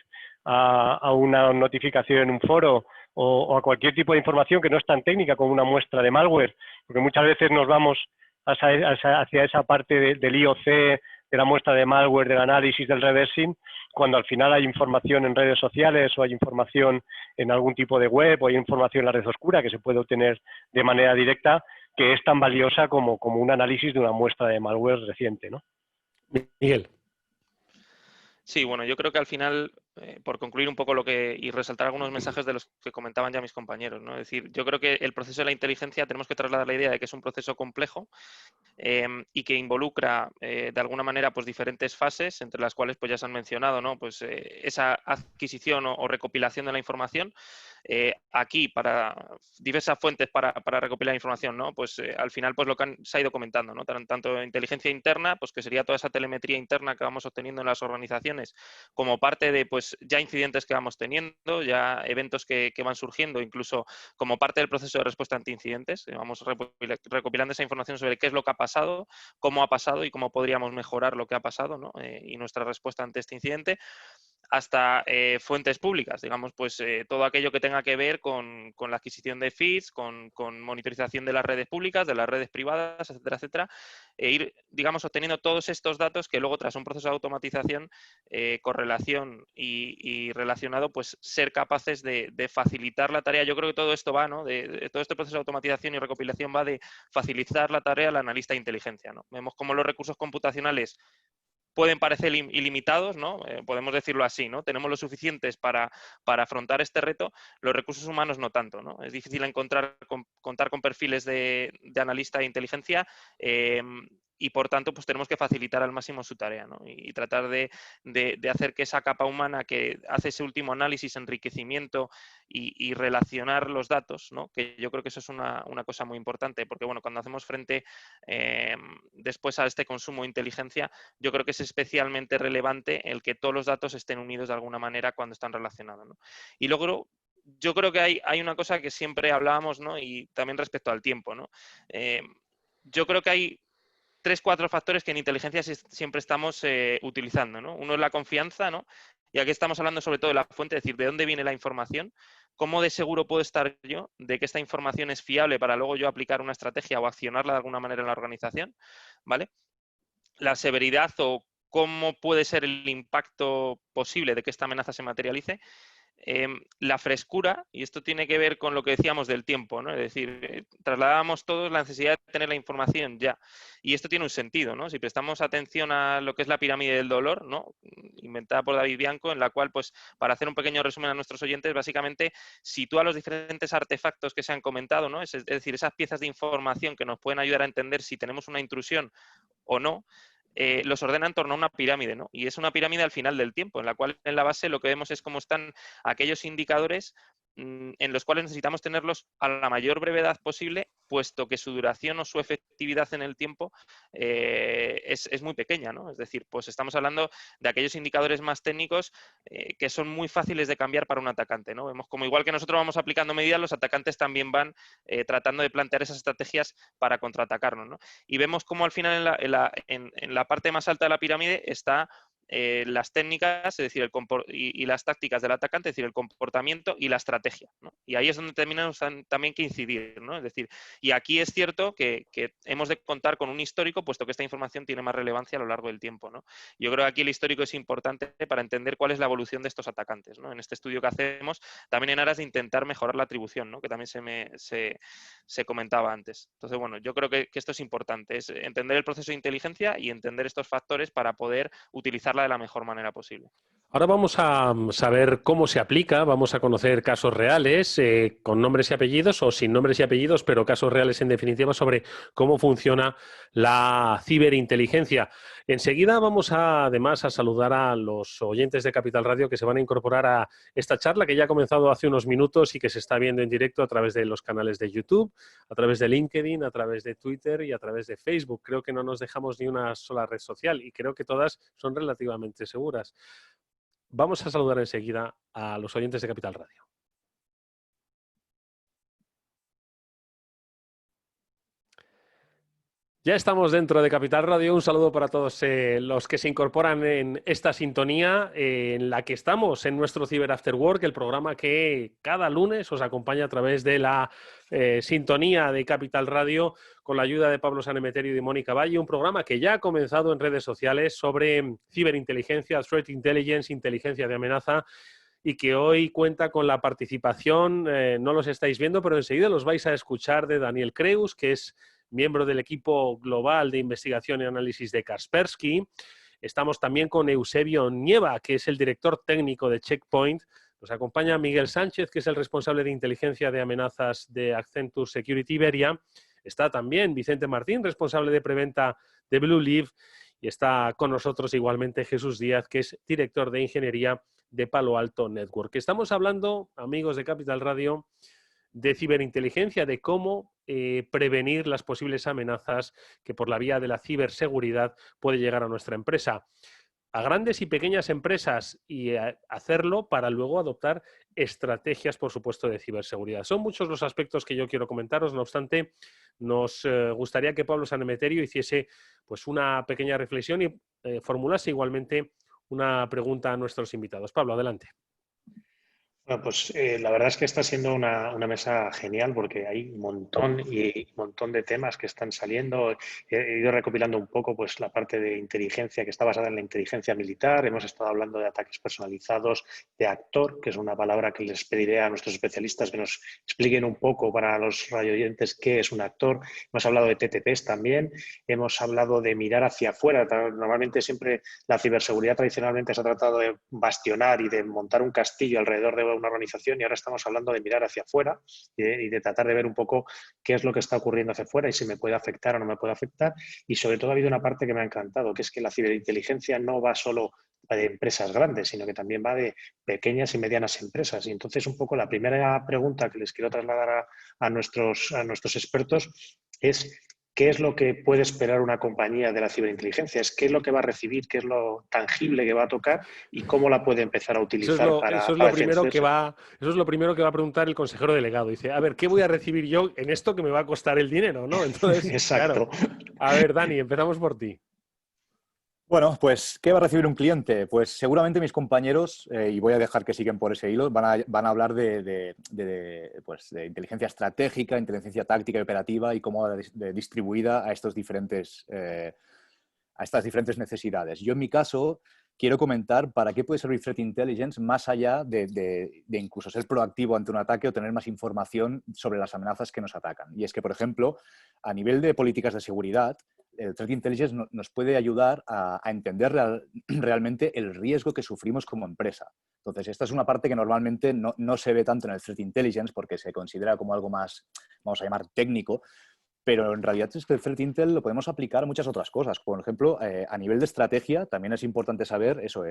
a una notificación en un foro o a cualquier tipo de información que no es tan técnica como una muestra de malware, porque muchas veces nos vamos hacia esa parte del IOC, de la muestra de malware, del análisis, del reversing, cuando al final hay información en redes sociales o hay información en algún tipo de web o hay información en la red oscura que se puede obtener de manera directa, que es tan valiosa como un análisis de una muestra de malware reciente, ¿no? Miguel. Sí, bueno, yo creo que al final, por concluir un poco y resaltar algunos mensajes de los que comentaban ya mis compañeros, ¿no? Es decir, yo creo que el proceso de la inteligencia tenemos que trasladar la idea de que es un proceso complejo y que involucra de alguna manera pues diferentes fases, entre las cuales pues ya se han mencionado, ¿no? Pues esa adquisición o recopilación de la información. Aquí, para diversas fuentes para recopilar información, ¿no? Pues al final, pues lo que se ha ido comentando, ¿no? Tanto inteligencia interna, pues que sería toda esa telemetría interna que vamos obteniendo en las organizaciones, como parte de, pues, ya incidentes que vamos teniendo, ya eventos que van surgiendo, incluso como parte del proceso de respuesta ante incidentes. Vamos recopilando esa información sobre qué es lo que ha pasado, cómo ha pasado y cómo podríamos mejorar lo que ha pasado, ¿no? Y nuestra respuesta ante este incidente, hasta fuentes públicas, digamos, pues todo aquello que tenga que ver con la adquisición de feeds, con monitorización de las redes públicas, de las redes privadas, etcétera, etcétera, e ir, digamos, obteniendo todos estos datos que luego, tras un proceso de automatización, correlación y relacionado, pues ser capaces de facilitar la tarea. Yo creo que todo esto va, ¿no? De todo este proceso de automatización y recopilación va de facilitar la tarea al analista de inteligencia, ¿no? Vemos cómo los recursos computacionales pueden parecer ilimitados, ¿no? Podemos decirlo así, ¿no? Tenemos lo suficientes para afrontar este reto, los recursos humanos no tanto, ¿no? Es difícil contar con perfiles de analista de inteligencia y por tanto pues tenemos que facilitar al máximo su tarea, ¿no? Y tratar de hacer que esa capa humana que hace ese último análisis, enriquecimiento y relacionar los datos, ¿no? Que yo creo que eso es una cosa muy importante, porque bueno, cuando hacemos frente después a este consumo de inteligencia, yo creo que es especialmente relevante el que todos los datos estén unidos de alguna manera cuando están relacionados, ¿no? Y luego yo creo que hay una cosa que siempre hablábamos, ¿no? Y también respecto al tiempo, ¿no? Yo creo que hay 3-4 factores que en inteligencia siempre estamos utilizando, ¿no? Uno es la confianza, ¿no? Y aquí estamos hablando sobre todo de la fuente, es decir, de dónde viene la información, cómo de seguro puedo estar yo de que esta información es fiable para luego yo aplicar una estrategia o accionarla de alguna manera en la organización, ¿vale? La severidad o cómo puede ser el impacto posible de que esta amenaza se materialice. La frescura, y esto tiene que ver con lo que decíamos del tiempo, ¿no? Es decir, trasladábamos todos la necesidad de tener la información ya. Y esto tiene un sentido, ¿no? Si prestamos atención a lo que es la pirámide del dolor, ¿no? Inventada por David Bianco, en la cual, pues, para hacer un pequeño resumen a nuestros oyentes, básicamente sitúa los diferentes artefactos que se han comentado, ¿no? Es decir, esas piezas de información que nos pueden ayudar a entender si tenemos una intrusión o no. Los ordena en torno a una pirámide, ¿no? Y es una pirámide al final del tiempo, en la cual en la base lo que vemos es cómo están aquellos indicadores en los cuales necesitamos tenerlos a la mayor brevedad posible, puesto que su duración o su efectividad en el tiempo es muy pequeña, ¿no? Es decir, pues estamos hablando de aquellos indicadores más técnicos que son muy fáciles de cambiar para un atacante, ¿no? Vemos como igual que nosotros vamos aplicando medidas, los atacantes también van tratando de plantear esas estrategias para contraatacarnos, ¿no? Y vemos cómo al final en la parte más alta de la pirámide está las técnicas, es decir, y las tácticas del atacante, es decir, el comportamiento y la estrategia, ¿no? Y ahí es donde tenemos también que incidir, ¿no? Es decir, y aquí es cierto que hemos de contar con un histórico, puesto que esta información tiene más relevancia a lo largo del tiempo, ¿no? Yo creo que aquí el histórico es importante para entender cuál es la evolución de estos atacantes, ¿no? En este estudio que hacemos, también en aras de intentar mejorar la atribución, ¿no? Que también se comentaba antes. Entonces, bueno, yo creo que esto es importante, es entender el proceso de inteligencia y entender estos factores para poder utilizar de la mejor manera posible. Ahora vamos a saber cómo se aplica, vamos a conocer casos reales con nombres y apellidos o sin nombres y apellidos, pero casos reales en definitiva sobre cómo funciona la ciberinteligencia. Enseguida vamos además a saludar a los oyentes de Capital Radio que se van a incorporar a esta charla que ya ha comenzado hace unos minutos y que se está viendo en directo a través de los canales de YouTube, a través de LinkedIn, a través de Twitter y a través de Facebook. Creo que no nos dejamos ni una sola red social y creo que todas son relativamente seguras. Vamos a saludar enseguida a los oyentes de Capital Radio. Ya estamos dentro de Capital Radio. Un saludo para todos los que se incorporan en esta sintonía en la que estamos en nuestro Cyber After Work, el programa que cada lunes os acompaña a través de la sintonía de Capital Radio con la ayuda de Pablo Sanemeterio y de Mónica Valle, un programa que ya ha comenzado en redes sociales sobre ciberinteligencia, threat intelligence, inteligencia de amenaza, y que hoy cuenta con la participación, no los estáis viendo, pero enseguida los vais a escuchar, de Daniel Creus, que es miembro del equipo global de investigación y análisis de Kaspersky. Estamos también con Eusebio Nieva, que es el director técnico de Checkpoint. Nos acompaña Miguel Sánchez, que es el responsable de inteligencia de amenazas de Accenture Security Iberia. Está también Vicente Martín, responsable de preventa de Blue Leaf. Y está con nosotros igualmente Jesús Díaz, que es director de ingeniería de Palo Alto Network. Estamos hablando, amigos de Capital Radio, de ciberinteligencia, de cómo prevenir las posibles amenazas que por la vía de la ciberseguridad puede llegar a nuestra empresa. A grandes y pequeñas empresas, y hacerlo para luego adoptar estrategias, por supuesto, de ciberseguridad. Son muchos los aspectos que yo quiero comentaros, no obstante, nos gustaría que Pablo Sanemeterio hiciese pues, una pequeña reflexión y formulase igualmente una pregunta a nuestros invitados. Pablo, adelante. Bueno, pues la verdad es que está siendo una mesa genial porque hay un montón de temas que están saliendo. He ido recopilando un poco pues, la parte de inteligencia que está basada en la inteligencia militar. Hemos estado hablando de ataques personalizados, de actor, que es una palabra que les pediré a nuestros especialistas que nos expliquen un poco para los radioyentes qué es un actor. Hemos hablado de TTPs también. Hemos hablado de mirar hacia afuera. Normalmente siempre la ciberseguridad tradicionalmente se ha tratado de bastionar y de montar un castillo alrededor de a una organización y ahora estamos hablando de mirar hacia afuera y de tratar de ver un poco qué es lo que está ocurriendo hacia afuera y si me puede afectar o no me puede afectar. Y sobre todo ha habido una parte que me ha encantado, que es que la ciberinteligencia no va solo de empresas grandes, sino que también va de pequeñas y medianas empresas. Y entonces un poco la primera pregunta que les quiero trasladar a nuestros expertos es: ¿qué es lo que puede esperar una compañía de la ciberinteligencia? ¿Qué es lo que va a recibir? ¿Qué es lo tangible que va a tocar? ¿Y cómo la puede empezar a utilizar eso es lo primero que va a preguntar el consejero delegado. Dice, a ver, ¿qué voy a recibir yo en esto que me va a costar el dinero? ¿No? Entonces, exacto. Claro. A ver, Dani, empezamos por ti. Bueno, pues, ¿qué va a recibir un cliente? Pues seguramente mis compañeros, y voy a dejar que siguen por ese hilo, van a hablar de inteligencia estratégica, inteligencia táctica y operativa y cómo va distribuida a estas diferentes necesidades. Yo, en mi caso, quiero comentar para qué puede servir Threat Intelligence más allá de incluso ser proactivo ante un ataque o tener más información sobre las amenazas que nos atacan. Y es que, por ejemplo, a nivel de políticas de seguridad, el Threat Intelligence nos puede ayudar a entender realmente el riesgo que sufrimos como empresa. Entonces, esta es una parte que normalmente no se ve tanto en el Threat Intelligence porque se considera como algo más, vamos a llamar, técnico, pero en realidad es que el Threat Intel lo podemos aplicar a muchas otras cosas. Por ejemplo, a nivel de estrategia, también es importante saber eso.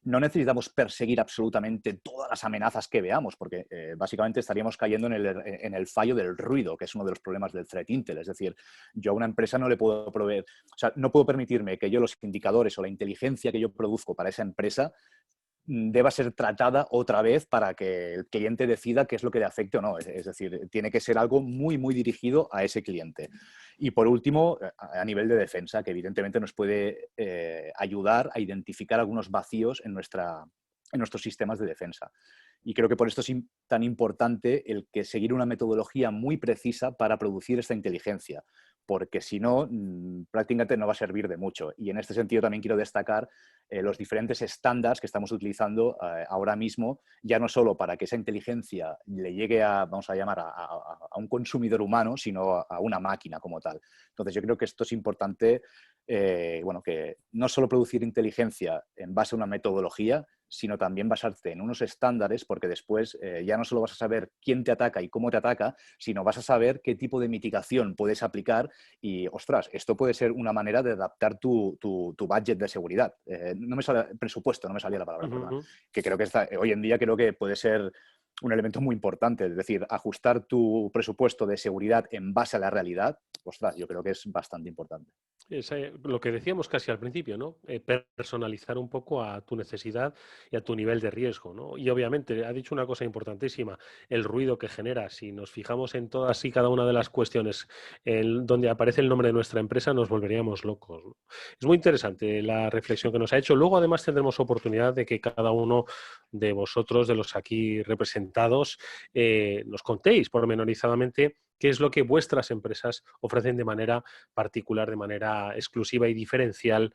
No necesitamos perseguir absolutamente todas las amenazas que veamos, porque básicamente estaríamos cayendo en el fallo del ruido, que es uno de los problemas del Threat Intel. Es decir, yo a una empresa no le puedo proveer, o sea, no puedo permitirme que yo los indicadores o la inteligencia que yo produzco para esa empresa deba ser tratada otra vez para que el cliente decida qué es lo que le afecte o no. Es decir, tiene que ser algo muy, muy dirigido a ese cliente. Y por último, a nivel de defensa, que evidentemente nos puede ayudar a identificar algunos vacíos en nuestros sistemas de defensa. Y creo que por esto es tan importante el que seguir una metodología muy precisa para producir esta inteligencia, porque si no, prácticamente no va a servir de mucho. Y en este sentido también quiero destacar los diferentes estándares que estamos utilizando ahora mismo, ya no solo para que esa inteligencia le llegue vamos a llamar, a un consumidor humano, sino a una máquina como tal. Entonces yo creo que esto es importante, que no solo producir inteligencia en base a una metodología, sino también basarte en unos estándares, porque después ya no solo vas a saber quién te ataca y cómo te ataca, sino vas a saber qué tipo de mitigación puedes aplicar y, ostras, esto puede ser una manera de adaptar tu budget de seguridad. No me sale presupuesto, no me salía la palabra, perdón, que creo que hoy en día creo que puede ser un elemento muy importante, es decir, ajustar tu presupuesto de seguridad en base a la realidad, ostras, yo creo que es bastante importante. Es lo que decíamos casi al principio, ¿no? Personalizar un poco a tu necesidad y a tu nivel de riesgo, ¿no? Y obviamente ha dicho una cosa importantísima, el ruido que genera. Si nos fijamos en todas y cada una de las cuestiones donde aparece el nombre de nuestra empresa, nos volveríamos locos, ¿no? Es muy interesante la reflexión que nos ha hecho. Luego, además, tendremos oportunidad de que cada uno de vosotros, de los aquí representados, nos contéis pormenorizadamente qué es lo que vuestras empresas ofrecen de manera particular, de manera exclusiva y diferencial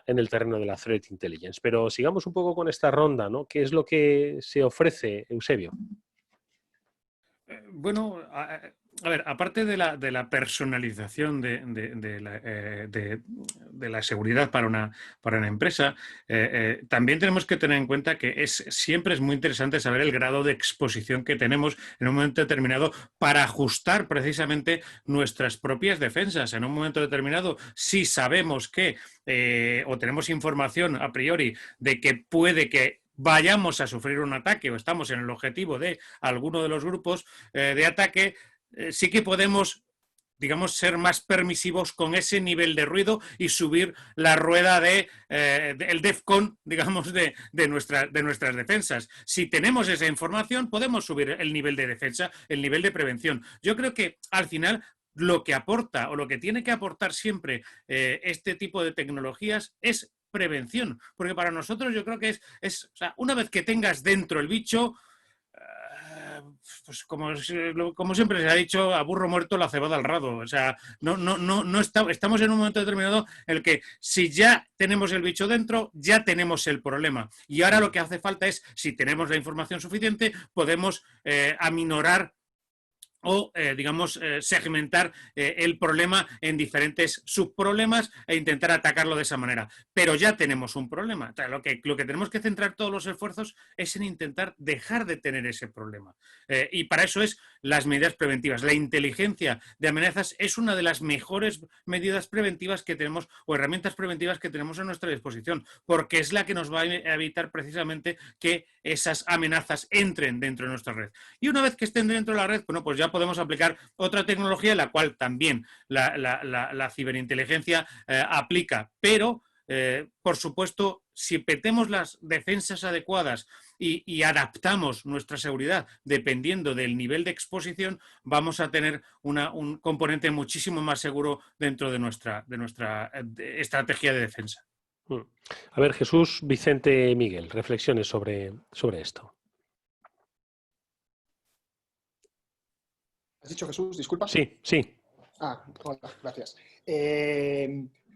en el terreno de la Threat Intelligence. Pero sigamos un poco con esta ronda, ¿no? ¿Qué es lo que se ofrece, Eusebio? Bueno, a ver, aparte de la personalización de la seguridad para una empresa, también tenemos que tener en cuenta que siempre es muy interesante saber el grado de exposición que tenemos en un momento determinado para ajustar precisamente nuestras propias defensas. En un momento determinado, si sabemos que o tenemos información a priori de que puede que vayamos a sufrir un ataque o estamos en el objetivo de alguno de los grupos de ataque, sí que podemos, digamos, ser más permisivos con ese nivel de ruido y subir la rueda el DEFCON, digamos, de nuestras defensas. Si tenemos esa información, podemos subir el nivel de defensa, el nivel de prevención. Yo creo que al final lo que aporta o lo que tiene que aportar siempre este tipo de tecnologías es prevención, porque para nosotros yo creo que o sea, una vez que tengas dentro el bicho, pues como siempre se ha dicho, a burro muerto la cebada al rado. O sea, estamos en un momento determinado en el que si ya tenemos el bicho dentro, ya tenemos el problema. Y ahora lo que hace falta es, si tenemos la información suficiente, podemos aminorar o, digamos, segmentar el problema en diferentes subproblemas e intentar atacarlo de esa manera. Pero ya tenemos un problema. O sea, lo que tenemos que centrar todos los esfuerzos es en intentar dejar de tener ese problema. Y para eso es las medidas preventivas. La inteligencia de amenazas es una de las mejores medidas preventivas que tenemos o herramientas preventivas que tenemos a nuestra disposición, porque es la que nos va a evitar precisamente que esas amenazas entren dentro de nuestra red. Y una vez que estén dentro de la red, bueno, pues ya podemos aplicar otra tecnología en la cual también la ciberinteligencia aplica, pero por supuesto, si metemos las defensas adecuadas y adaptamos nuestra seguridad dependiendo del nivel de exposición, vamos a tener un componente muchísimo más seguro dentro de nuestra estrategia de defensa. A ver, Jesús, Vicente, Miguel, reflexiones sobre esto. ¿Has dicho Jesús? Disculpa. Sí, sí. Hola, gracias.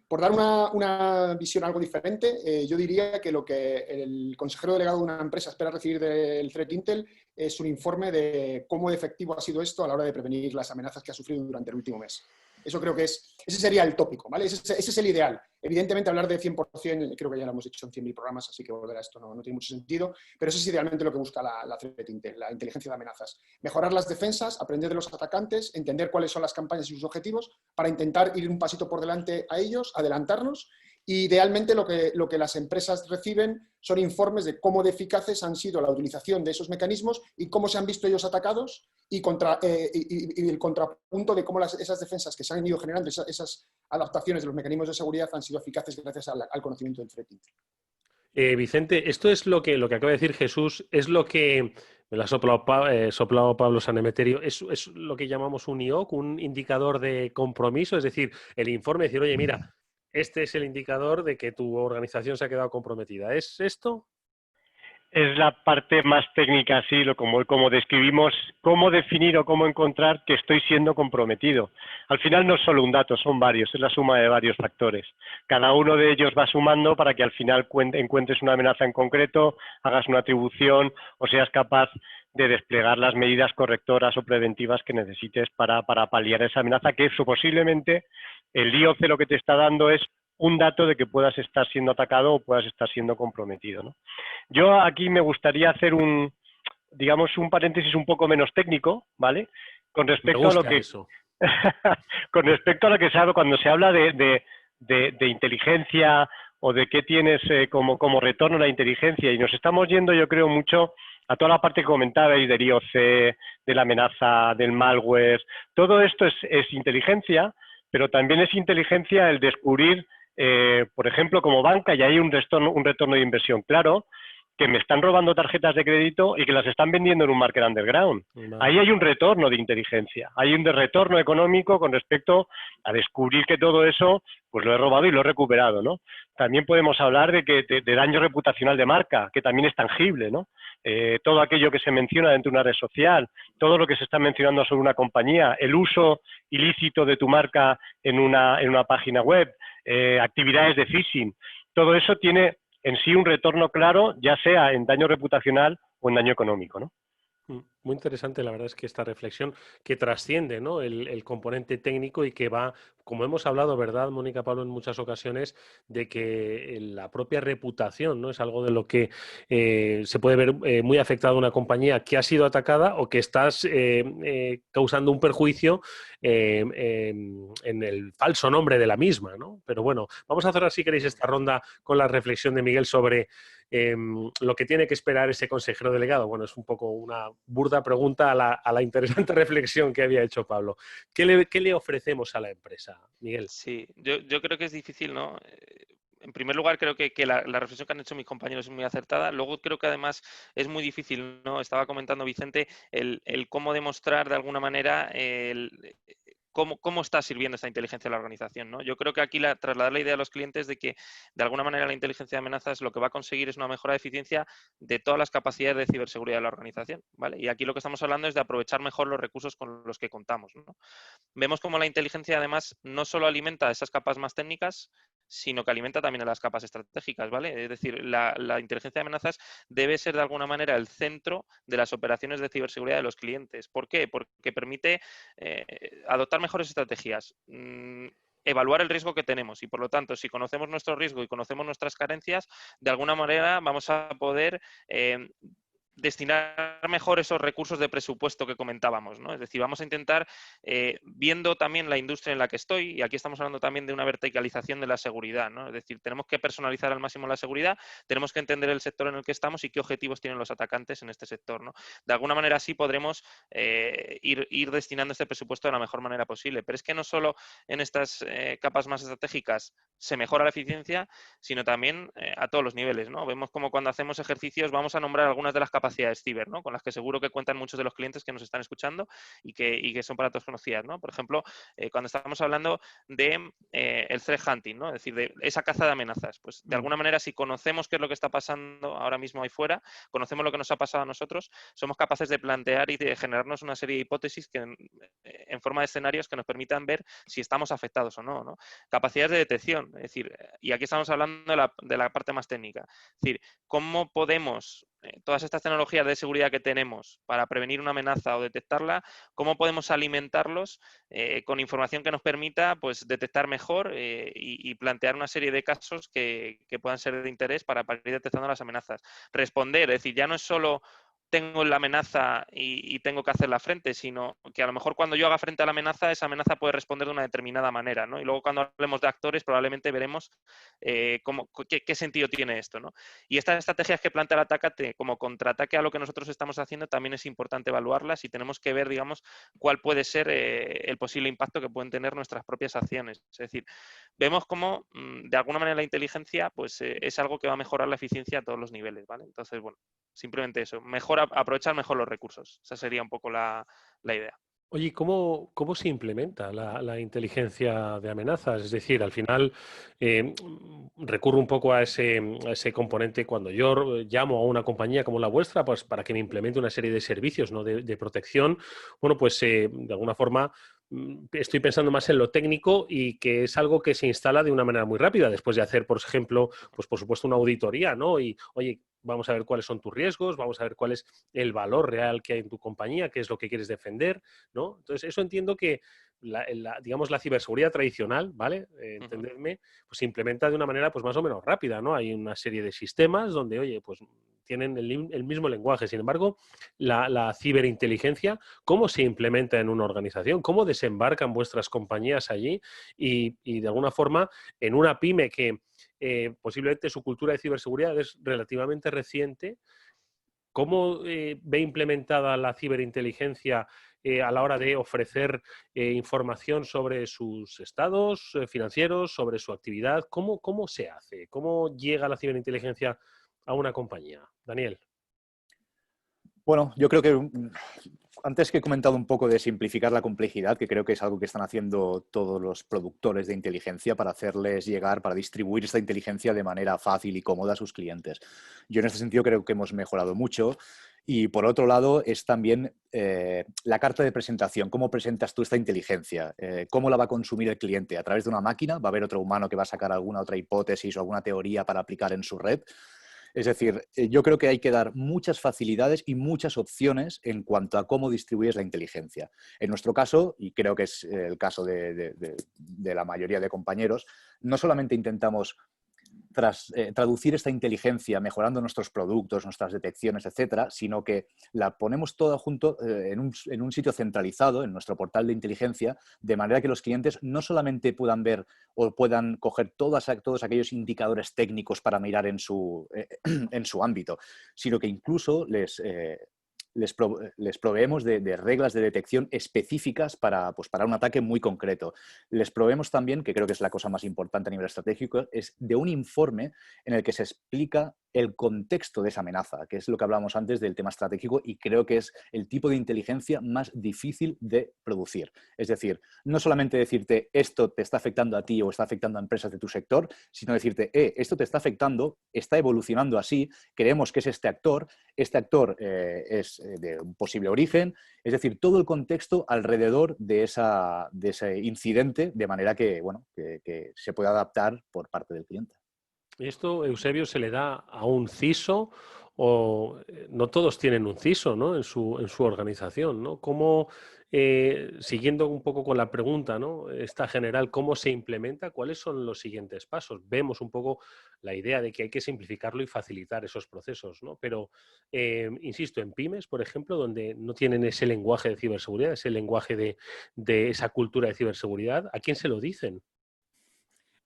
Por dar una visión algo diferente, yo diría que lo que el consejero delegado de una empresa espera recibir del Threat Intel es un informe de cómo de efectivo ha sido esto a la hora de prevenir las amenazas que ha sufrido durante el último mes. Eso creo que ese sería el tópico, ¿vale? Ese es el ideal. Evidentemente hablar de 100%, creo que ya lo hemos dicho en 100.000 programas, así que volver a esto no tiene mucho sentido, pero eso es idealmente lo que busca la Threat Intel, la inteligencia de amenazas. Mejorar las defensas, aprender de los atacantes, entender cuáles son las campañas y sus objetivos para intentar ir un pasito por delante a ellos, adelantarnos. Y idealmente lo que las empresas reciben son informes de cómo de eficaces han sido la utilización de esos mecanismos y cómo se han visto ellos atacados y el contrapunto de cómo esas defensas que se han ido generando, esas adaptaciones de los mecanismos de seguridad han sido eficaces gracias al conocimiento del Threat Intel. Vicente, esto es lo que acaba de decir Jesús, es lo que me lo ha soplado Pablo Sanemeterio, es lo que llamamos un IOC, un indicador de compromiso, es decir, el informe, decir, oye, mira, este es el indicador de que tu organización se ha quedado comprometida. ¿Es esto? Es la parte más técnica, sí, como describimos, cómo definir o cómo encontrar que estoy siendo comprometido. Al final no es solo un dato, son varios, es la suma de varios factores. Cada uno de ellos va sumando para que al final encuentres una amenaza en concreto, hagas una atribución o seas capaz de desplegar las medidas correctoras o preventivas que necesites para paliar esa amenaza, que eso posiblemente el IOC lo que te está dando es un dato de que puedas estar siendo atacado o puedas estar siendo comprometido, ¿no? Yo aquí me gustaría hacer un paréntesis un poco menos técnico, ¿vale? Con respecto a lo que con respecto a lo que se habla cuando se habla de inteligencia o de qué tienes como retorno a la inteligencia, y nos estamos yendo, yo creo, mucho a toda la parte que comentabais del IOC, de la amenaza, del malware. Todo esto es inteligencia, pero también es inteligencia el descubrir, por ejemplo, como banca, y hay un retorno de inversión claro, que me están robando tarjetas de crédito y que las están vendiendo en un market underground. Vale. Ahí hay un retorno de inteligencia, hay un retorno económico con respecto a descubrir que todo eso pues lo he robado y lo he recuperado, ¿no? También podemos hablar de daño reputacional de marca, que también es tangible, ¿no? Todo aquello que se menciona dentro de una red social, todo lo que se está mencionando sobre una compañía, el uso ilícito de tu marca en una página web, actividades de phishing, todo eso tiene en sí un retorno claro, ya sea en daño reputacional o en daño económico, ¿no? Muy interesante, la verdad es que esta reflexión que trasciende, ¿no?, el componente técnico y que va, como hemos hablado, ¿verdad, Mónica, Pablo, en muchas ocasiones, de que la propia reputación, ¿no?, es algo de lo que se puede ver muy afectado a una compañía que ha sido atacada o que estás causando un perjuicio en el falso nombre de la misma, ¿no? Pero bueno, vamos a cerrar, si queréis, esta ronda con la reflexión de Miguel sobre lo que tiene que esperar ese consejero delegado. Bueno, es un poco una burda pregunta a la interesante reflexión que había hecho Pablo. ¿Qué le ofrecemos a la empresa, Miguel? Sí, yo creo que es difícil, ¿no? En primer lugar, creo que la reflexión que han hecho mis compañeros es muy acertada. Luego creo que además es muy difícil, ¿no? Estaba comentando Vicente, el cómo demostrar de alguna manera cómo está sirviendo esta inteligencia a la organización, ¿no? Yo creo que aquí trasladar la idea a los clientes de que de alguna manera la inteligencia de amenazas lo que va a conseguir es una mejora de eficiencia de todas las capacidades de ciberseguridad de la organización, ¿vale? Y aquí lo que estamos hablando es de aprovechar mejor los recursos con los que contamos, ¿no? Vemos cómo la inteligencia además no solo alimenta esas capas más técnicas, sino que alimenta también a las capas estratégicas, ¿vale? Es decir, la inteligencia de amenazas debe ser de alguna manera el centro de las operaciones de ciberseguridad de los clientes. ¿Por qué? Porque permite adoptar mejores estrategias, evaluar el riesgo que tenemos y, por lo tanto, si conocemos nuestro riesgo y conocemos nuestras carencias, de alguna manera vamos a poder destinar mejor esos recursos de presupuesto que comentábamos, ¿no? Es decir, vamos a intentar, viendo también la industria en la que estoy, y aquí estamos hablando también de una verticalización de la seguridad, ¿no? Es decir, tenemos que personalizar al máximo la seguridad, tenemos que entender el sector en el que estamos y qué objetivos tienen los atacantes en este sector, ¿no? De alguna manera así podremos ir destinando este presupuesto de la mejor manera posible. Pero es que no solo en estas capas más estratégicas se mejora la eficiencia, sino también a todos los niveles, ¿no? Vemos como cuando hacemos ejercicios vamos a nombrar algunas de las capacidades ciber, ¿no? Con las que seguro que cuentan muchos de los clientes que nos están escuchando y que son para todos conocidas, ¿no? Por ejemplo, cuando estamos hablando de el threat hunting, ¿no? Es decir, de esa caza de amenazas. Pues de alguna manera, si conocemos qué es lo que está pasando ahora mismo ahí fuera, conocemos lo que nos ha pasado a nosotros, somos capaces de plantear y de generarnos una serie de hipótesis que en forma de escenarios que nos permitan ver si estamos afectados o no, ¿no? Capacidades de detección, es decir, y aquí estamos hablando de la parte más técnica, es decir, cómo podemos, todas estas tecnologías de seguridad que tenemos para prevenir una amenaza o detectarla, cómo podemos alimentarlos con información que nos permita pues, detectar mejor y plantear una serie de casos que puedan ser de interés para ir detectando las amenazas. Responder, es decir, ya no es solo tengo la amenaza y tengo que hacerla frente, sino que a lo mejor cuando yo haga frente a la amenaza, esa amenaza puede responder de una determinada manera, ¿no? Y luego cuando hablemos de actores probablemente veremos qué sentido tiene esto, ¿no? Y estas estrategias que plantea el atacante como contraataque a lo que nosotros estamos haciendo también es importante evaluarlas y tenemos que ver, digamos, cuál puede ser el posible impacto que pueden tener nuestras propias acciones. Es decir, vemos cómo de alguna manera la inteligencia pues, es algo que va a mejorar la eficiencia a todos los niveles, ¿vale? Entonces, bueno, simplemente eso, aprovechar mejor los recursos. Esa sería un poco la idea. Oye, ¿cómo se implementa la inteligencia de amenazas? Es decir, al final recurro un poco a ese componente cuando yo llamo a una compañía como la vuestra, pues para que me implemente una serie de servicios, ¿no? de protección. Bueno, pues de alguna forma estoy pensando más en lo técnico y que es algo que se instala de una manera muy rápida, después de hacer, por ejemplo, pues por supuesto una auditoría, ¿no? Y, oye, vamos a ver cuáles son tus riesgos, vamos a ver cuál es el valor real que hay en tu compañía, qué es lo que quieres defender, ¿no? Entonces, eso entiendo que digamos, la ciberseguridad tradicional, ¿vale? Entendedme, pues se implementa de una manera pues más o menos rápida, ¿no? Hay una serie de sistemas donde, oye, pues tienen el mismo lenguaje. Sin embargo, la ciberinteligencia, ¿cómo se implementa en una organización? ¿Cómo desembarcan vuestras compañías allí? Y de alguna forma, en una pyme que posiblemente su cultura de ciberseguridad es relativamente reciente, ¿cómo ve implementada la ciberinteligencia a la hora de ofrecer información sobre sus estados financieros, sobre su actividad? ¿Cómo se hace? ¿Cómo llega la ciberinteligencia a una compañía? Daniel. Bueno, yo creo que antes que he comentado un poco de simplificar la complejidad, que creo que es algo que están haciendo todos los productores de inteligencia para hacerles llegar, para distribuir esta inteligencia de manera fácil y cómoda a sus clientes. Yo en este sentido creo que hemos mejorado mucho. Y por otro lado es también la carta de presentación. ¿Cómo presentas tú esta inteligencia? ¿Cómo la va a consumir el cliente? ¿A través de una máquina? ¿Va a haber otro humano que va a sacar alguna otra hipótesis o alguna teoría para aplicar en su red? Es decir, yo creo que hay que dar muchas facilidades y muchas opciones en cuanto a cómo distribuyes la inteligencia. En nuestro caso, y creo que es el caso de la mayoría de compañeros, no solamente intentamos traducir esta inteligencia mejorando nuestros productos, nuestras detecciones, etcétera, sino que la ponemos toda junto en un sitio centralizado, en nuestro portal de inteligencia, de manera que los clientes no solamente puedan ver o puedan coger todos aquellos indicadores técnicos para mirar en su ámbito, sino que incluso les proveemos de reglas de detección específicas para un ataque muy concreto. Les proveemos también, que creo que es la cosa más importante a nivel estratégico, es de un informe en el que se explica el contexto de esa amenaza, que es lo que hablábamos antes del tema estratégico, y creo que es el tipo de inteligencia más difícil de producir. Es decir, no solamente decirte esto te está afectando a ti o está afectando a empresas de tu sector, sino decirte, esto te está afectando, está evolucionando así, creemos que es este actor es de un posible origen, es decir, todo el contexto alrededor de ese incidente, de manera que, bueno, que se pueda adaptar por parte del cliente. ¿Y esto, Eusebio, se le da a un CISO o no todos tienen un CISO, ¿no? en su organización, ¿no? ¿Cómo, siguiendo un poco con la pregunta, ¿no? Esta general, ¿cómo se implementa? ¿Cuáles son los siguientes pasos? Vemos un poco la idea de que hay que simplificarlo y facilitar esos procesos, ¿no? Pero, insisto, en pymes, por ejemplo, donde no tienen ese lenguaje de ciberseguridad, ese lenguaje de esa cultura de ciberseguridad, ¿a quién se lo dicen?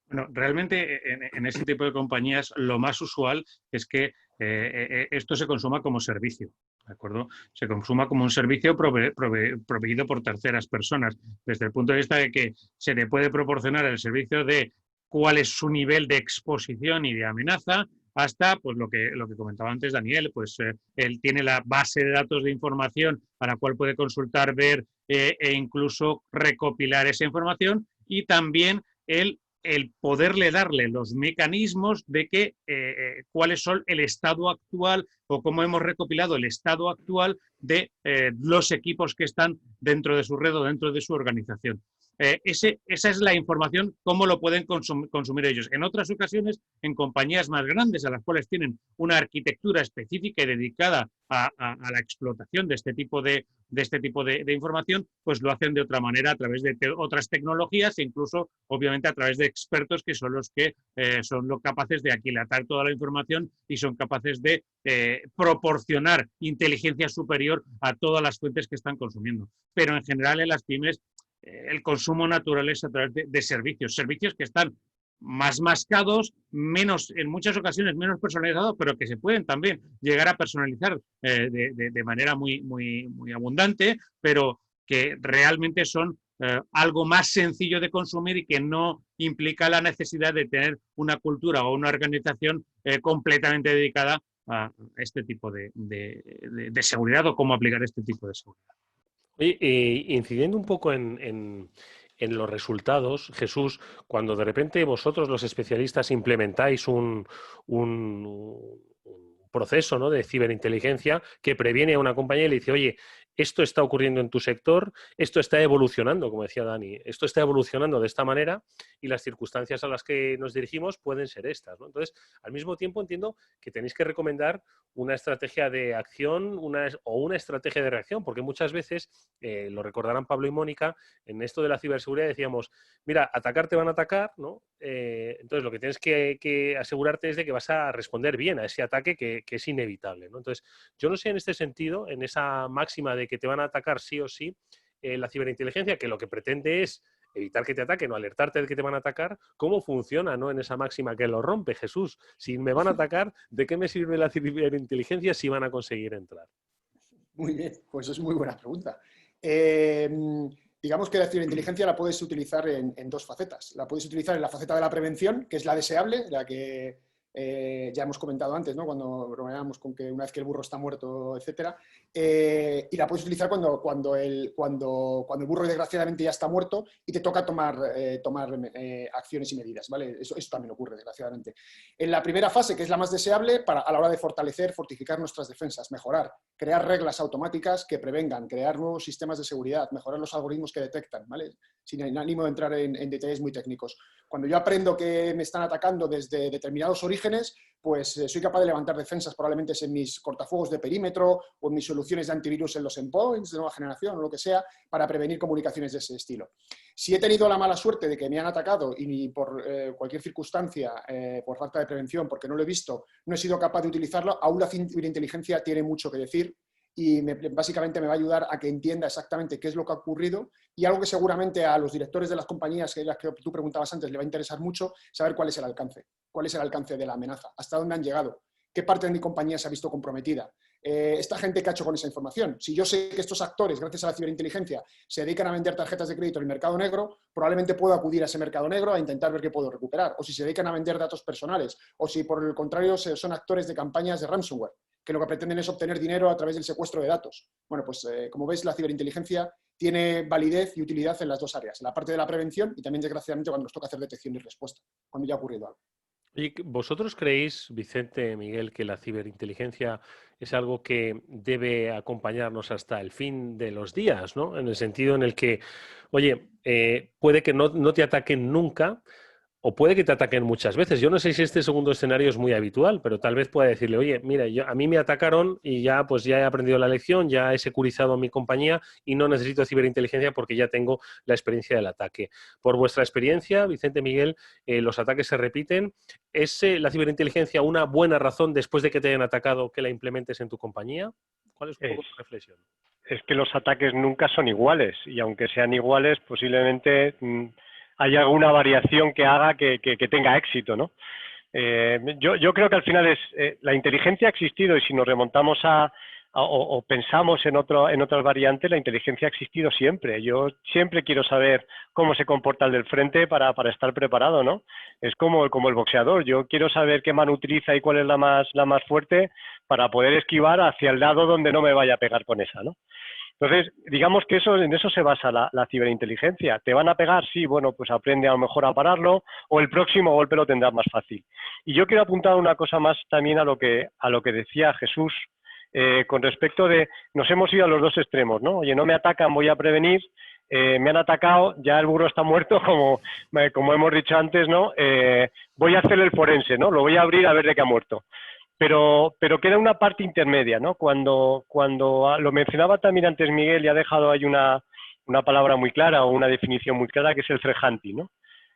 Bueno, realmente en este tipo de compañías lo más usual es que esto se consuma como servicio, ¿de acuerdo? Se consuma como un servicio proveído por terceras personas, desde el punto de vista de que se le puede proporcionar el servicio de cuál es su nivel de exposición y de amenaza, hasta pues lo que comentaba antes Daniel, pues él tiene la base de datos de información a la cual puede consultar, ver e incluso recopilar esa información, y también el poderle darle los mecanismos de que cuáles son el estado actual o cómo hemos recopilado el estado actual de los equipos que están dentro de su red o dentro de su organización. Esa es la información, cómo lo pueden consumir ellos. En otras ocasiones, en compañías más grandes, a las cuales tienen una arquitectura específica y dedicada a la explotación de este tipo de información, pues lo hacen de otra manera, a través de otras tecnologías e incluso, obviamente, a través de expertos que son los que son los capaces de aquilatar toda la información y son capaces de proporcionar inteligencia superior a todas las fuentes que están consumiendo. Pero en general en las pymes el consumo natural es a través de servicios que están más mascados, menos, en muchas ocasiones menos personalizados, pero que se pueden también llegar a personalizar de manera muy abundante, pero que realmente son algo más sencillo de consumir y que no implica la necesidad de tener una cultura o una organización completamente dedicada a este tipo de seguridad o cómo aplicar este tipo de seguridad. Oye, incidiendo un poco en los resultados, Jesús, cuando de repente vosotros los especialistas implementáis un proceso, ¿no?, de ciberinteligencia que previene a una compañía y le dice, oye, esto está ocurriendo en tu sector, esto está evolucionando, como decía Dani, esto está evolucionando de esta manera y las circunstancias a las que nos dirigimos pueden ser estas, ¿no? Entonces, al mismo tiempo entiendo que tenéis que recomendar una estrategia de acción o una estrategia de reacción, porque muchas veces, lo recordarán Pablo y Mónica, en esto de la ciberseguridad decíamos, mira, atacar te van a atacar, ¿no? Entonces, lo que tienes que asegurarte es de que vas a responder bien a ese ataque que es inevitable, ¿no? Entonces, yo no sé en este sentido, en esa máxima de que te van a atacar sí o sí, la ciberinteligencia, que lo que pretende es evitar que te ataquen o alertarte de que te van a atacar, ¿cómo funciona, ¿no?, en esa máxima que lo rompe, Jesús? Si me van a atacar, ¿de qué me sirve la ciberinteligencia si van a conseguir entrar? Muy bien, pues es muy buena pregunta. Digamos que la ciberinteligencia la puedes utilizar en dos facetas. La puedes utilizar en la faceta de la prevención, que es la deseable, la que ya hemos comentado antes, ¿no?, cuando bromeábamos con que una vez que el burro está muerto, etcétera, y la puedes utilizar cuando el burro desgraciadamente ya está muerto y te toca tomar acciones y medidas, ¿vale? Eso también ocurre, desgraciadamente. En la primera fase, que es la más deseable, a la hora de fortificar nuestras defensas, mejorar, crear reglas automáticas que prevengan, crear nuevos sistemas de seguridad, mejorar los algoritmos que detectan, ¿vale? Sin ánimo de entrar en detalles muy técnicos. Cuando yo aprendo que me están atacando desde determinados orígenes, pues soy capaz de levantar defensas probablemente en mis cortafuegos de perímetro o en mis soluciones de antivirus en los endpoints de nueva generación o lo que sea, para prevenir comunicaciones de ese estilo. Si he tenido la mala suerte de que me han atacado y por cualquier circunstancia, por falta de prevención, porque no lo he visto, no he sido capaz de utilizarlo, aún la ciberinteligencia tiene mucho que decir y básicamente me va a ayudar a que entienda exactamente qué es lo que ha ocurrido, y algo que seguramente a los directores de las compañías, que tú preguntabas antes, le va a interesar mucho saber cuál es el alcance de la amenaza, hasta dónde han llegado, qué parte de mi compañía se ha visto comprometida, esta gente que ha hecho con esa información. Si yo sé que estos actores, gracias a la ciberinteligencia, se dedican a vender tarjetas de crédito en el mercado negro, probablemente puedo acudir a ese mercado negro a intentar ver qué puedo recuperar. O si se dedican a vender datos personales, o si por el contrario son actores de campañas de ransomware, que lo que pretenden es obtener dinero a través del secuestro de datos. Bueno, pues como veis, la ciberinteligencia tiene validez y utilidad en las dos áreas, en la parte de la prevención y también, desgraciadamente, cuando nos toca hacer detección y respuesta, cuando ya ha ocurrido algo. ¿Y vosotros creéis, Vicente, Miguel, que la ciberinteligencia es algo que debe acompañarnos hasta el fin de los días, ¿no? En el sentido en el que, oye, puede que no te ataquen nunca, o puede que te ataquen muchas veces. Yo no sé si este segundo escenario es muy habitual, pero tal vez pueda decirle, oye, mira, a mí me atacaron y ya, pues ya he aprendido la lección, ya he securizado mi compañía y no necesito ciberinteligencia porque ya tengo la experiencia del ataque. Por vuestra experiencia, Vicente, Miguel, los ataques se repiten. ¿Es la ciberinteligencia una buena razón después de que te hayan atacado que la implementes en tu compañía? ¿Cuál es un poco tu reflexión? Es que los ataques nunca son iguales y aunque sean iguales, posiblemente hay alguna variación que haga que tenga éxito, ¿no? Yo creo que al final la inteligencia ha existido y si nos remontamos o pensamos en otras variantes, la inteligencia ha existido siempre. Yo siempre quiero saber cómo se comporta el del frente para estar preparado, ¿no? Es como el boxeador. Yo quiero saber qué mano utiliza y cuál es la más fuerte para poder esquivar hacia el lado donde no me vaya a pegar con esa, ¿no? Entonces, digamos que en eso se basa la ciberinteligencia. ¿Te van a pegar? Sí, bueno, pues aprende a lo mejor a pararlo o el próximo golpe lo tendrás más fácil. Y yo quiero apuntar una cosa más también a lo que decía Jesús con respecto de nos hemos ido a los dos extremos, ¿no? Oye, no me atacan, voy a prevenir, me han atacado, ya el burro está muerto, como hemos dicho antes, ¿no? Voy a hacerle el forense, ¿no? Lo voy a abrir a ver de qué ha muerto. Pero queda una parte intermedia, ¿no? Cuando lo mencionaba también antes Miguel y ha dejado ahí una palabra muy clara o una definición muy clara que es el threat hunting, ¿no?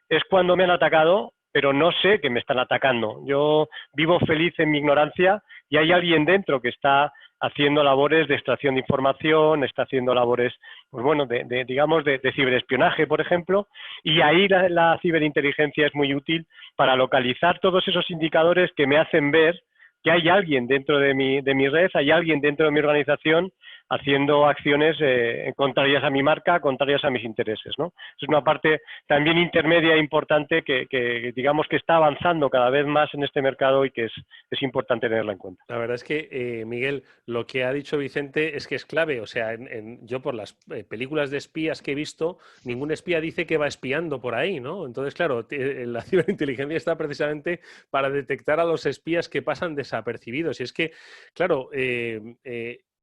Es cuando me han atacado, pero no sé que me están atacando. Yo vivo feliz en mi ignorancia y hay alguien dentro que está haciendo labores de extracción de información, está haciendo labores, pues bueno, digamos, de ciberespionaje, por ejemplo, y ahí la ciberinteligencia es muy útil para localizar todos esos indicadores que me hacen ver que hay alguien dentro de mi red, hay alguien dentro de mi organización haciendo acciones contrarias a mi marca, contrarias a mis intereses, ¿no? Es una parte también intermedia e importante que digamos que está avanzando cada vez más en este mercado y que es importante tenerla en cuenta. La verdad es que, Miguel, lo que ha dicho Vicente es que es clave. O sea, yo por las películas de espías que he visto, ningún espía dice que va espiando por ahí, ¿no? Entonces, claro, la ciberinteligencia está precisamente para detectar a los espías que pasan desapercibidos. Y es que, claro,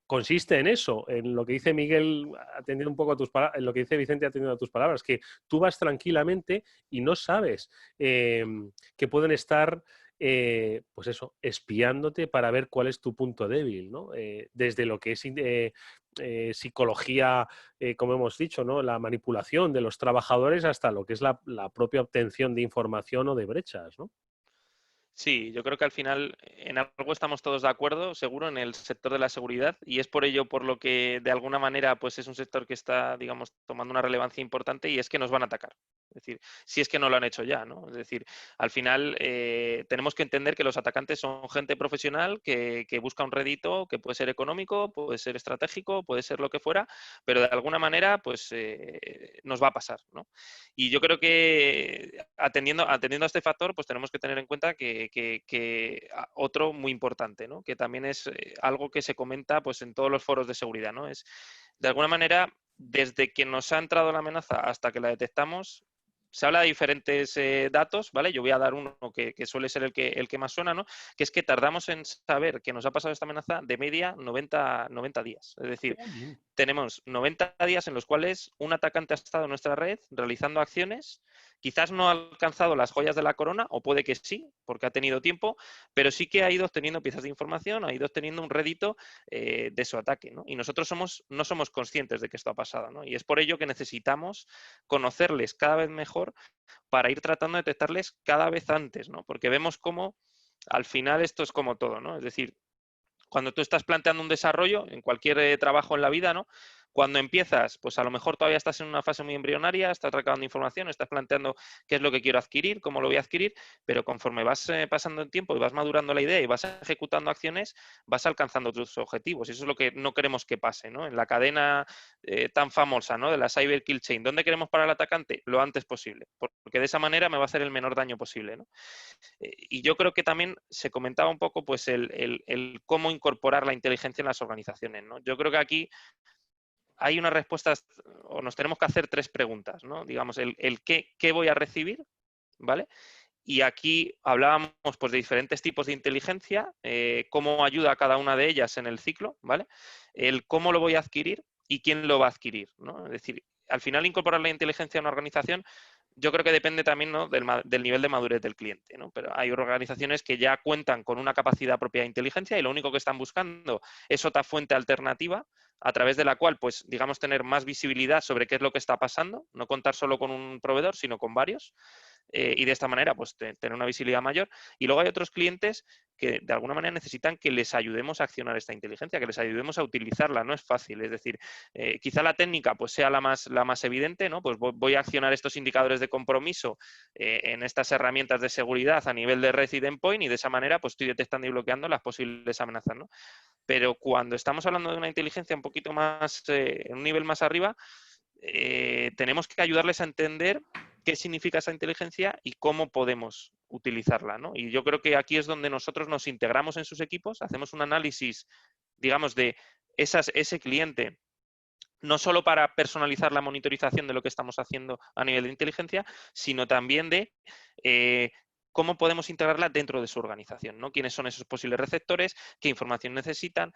consiste en eso, en lo que dice Miguel, atendiendo un poco a tus palabras, en lo que dice Vicente, atendiendo a tus palabras, que tú vas tranquilamente y no sabes que pueden estar, pues eso, espiándote para ver cuál es tu punto débil, ¿no? Desde lo que es psicología, como hemos dicho, ¿no? La manipulación de los trabajadores hasta lo que es la propia obtención de información o de brechas, ¿no? Sí, yo creo que al final en algo estamos todos de acuerdo, seguro, en el sector de la seguridad y es por ello por lo que de alguna manera pues es un sector que está, digamos, tomando una relevancia importante y es que nos van a atacar. Es decir, si es que no lo han hecho ya, ¿no? Es decir, al final tenemos que entender que los atacantes son gente profesional que busca un rédito que puede ser económico, puede ser estratégico, puede ser lo que fuera, pero de alguna manera pues nos va a pasar, ¿no? Y yo creo que atendiendo a este factor pues tenemos que tener en cuenta que otro muy importante, ¿no? Que también es algo que se comenta pues, en todos los foros de seguridad, ¿no? Es, de alguna manera, desde que nos ha entrado la amenaza hasta que la detectamos, se habla de diferentes datos, ¿vale? Yo voy a dar uno que suele ser el que más suena, ¿no? Que es que tardamos en saber que nos ha pasado esta amenaza de media 90 días. Es decir, tenemos 90 días en los cuales un atacante ha estado en nuestra red realizando acciones. Quizás no ha alcanzado las joyas de la corona, o puede que sí, porque ha tenido tiempo, pero sí que ha ido obteniendo piezas de información, ha ido obteniendo un rédito de su ataque, ¿no? Y nosotros no somos conscientes de que esto ha pasado, ¿no? Y es por ello que necesitamos conocerles cada vez mejor para ir tratando de detectarles cada vez antes, ¿no? Porque vemos cómo al final esto es como todo, ¿no? Es decir, cuando tú estás planteando un desarrollo en cualquier trabajo en la vida, ¿no? Cuando empiezas, pues a lo mejor todavía estás en una fase muy embrionaria, estás recabando información, estás planteando qué es lo que quiero adquirir, cómo lo voy a adquirir, pero conforme vas pasando el tiempo y vas madurando la idea y vas ejecutando acciones, vas alcanzando tus objetivos. Y eso es lo que no queremos que pase, ¿no? En la cadena tan famosa, ¿no?, de la Cyber Kill Chain, ¿dónde queremos parar al atacante? Lo antes posible, porque de esa manera me va a hacer el menor daño posible, ¿no? Y yo creo que también se comentaba un poco pues el cómo incorporar la inteligencia en las organizaciones, ¿no? Yo creo que aquí hay una respuesta, o nos tenemos que hacer 3 preguntas, ¿no? Digamos, el qué voy a recibir, ¿vale? Y aquí hablábamos pues, de diferentes tipos de inteligencia, cómo ayuda a cada una de ellas en el ciclo, ¿vale? El cómo lo voy a adquirir y quién lo va a adquirir, ¿no? Es decir, al final incorporar la inteligencia a una organización yo creo que depende también, ¿no?, del nivel de madurez del cliente, ¿no? Pero hay organizaciones que ya cuentan con una capacidad propia de inteligencia y lo único que están buscando es otra fuente alternativa a través de la cual, pues, digamos, tener más visibilidad sobre qué es lo que está pasando, no contar solo con un proveedor, sino con varios, y de esta manera, pues, tener una visibilidad mayor. Y luego hay otros clientes que, de alguna manera, necesitan que les ayudemos a accionar esta inteligencia, que les ayudemos a utilizarla. No es fácil, es decir, quizá la técnica pues, sea la más evidente, ¿no? Pues voy a accionar estos indicadores de compromiso en estas herramientas de seguridad a nivel de red y de endpoint y de esa manera pues, estoy detectando y bloqueando las posibles amenazas, ¿no? Pero cuando estamos hablando de una inteligencia un poquito más, en un nivel más arriba, tenemos que ayudarles a entender qué significa esa inteligencia y cómo podemos utilizarla, ¿no? Y yo creo que aquí es donde nosotros nos integramos en sus equipos, hacemos un análisis, digamos, de ese cliente, no solo para personalizar la monitorización de lo que estamos haciendo a nivel de inteligencia, sino también de cómo podemos integrarla dentro de su organización, ¿no? ¿Quiénes son esos posibles receptores? ¿Qué información necesitan?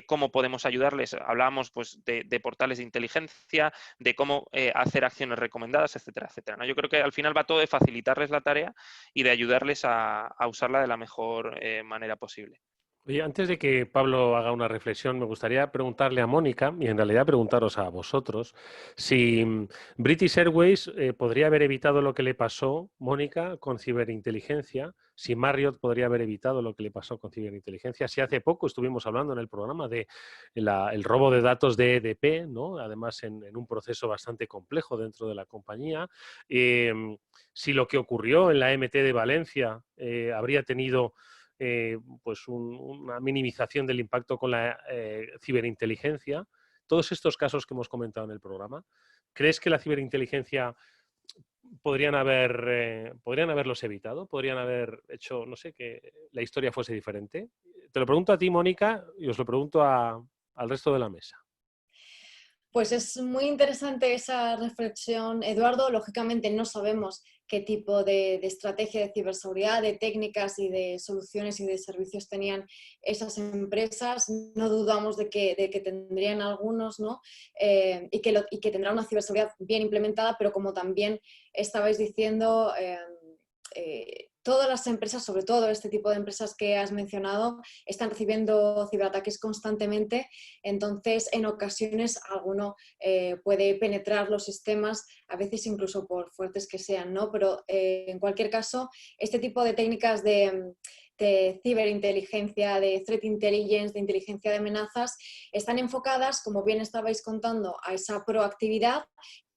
¿Cómo podemos ayudarles? Hablábamos pues, de portales de inteligencia, de cómo hacer acciones recomendadas, etcétera, etcétera, ¿no? Yo creo que al final va todo de facilitarles la tarea y de ayudarles a usarla de la mejor manera posible. Oye, antes de que Pablo haga una reflexión, me gustaría preguntarle a Mónica, y en realidad preguntaros a vosotros, si British Airways podría haber evitado lo que le pasó, Mónica, con ciberinteligencia, si Marriott podría haber evitado lo que le pasó con ciberinteligencia, si hace poco estuvimos hablando en el programa de el robo de datos de EDP, ¿no? Además en un proceso bastante complejo dentro de la compañía, si lo que ocurrió en la MT de Valencia habría tenido pues una minimización del impacto con la ciberinteligencia. Todos estos casos que hemos comentado en el programa, ¿crees que la ciberinteligencia podrían haberlos evitado? ¿Podrían haber hecho, no sé, que la historia fuese diferente? Te lo pregunto a ti, Mónica, y os lo pregunto al resto de la mesa. Pues es muy interesante esa reflexión, Eduardo. Lógicamente no sabemos qué tipo de estrategia de ciberseguridad, de técnicas y de soluciones y de servicios tenían esas empresas. No dudamos de que tendrían algunos, ¿no? Y que tendrán una ciberseguridad bien implementada, pero como también estabais diciendo, todas las empresas, sobre todo este tipo de empresas que has mencionado, están recibiendo ciberataques constantemente, entonces en ocasiones alguno puede penetrar los sistemas, a veces incluso por fuertes que sean, ¿no? Pero en cualquier caso, este tipo de técnicas de ciberinteligencia, de threat intelligence, de inteligencia de amenazas, están enfocadas, como bien estabais contando, a esa proactividad,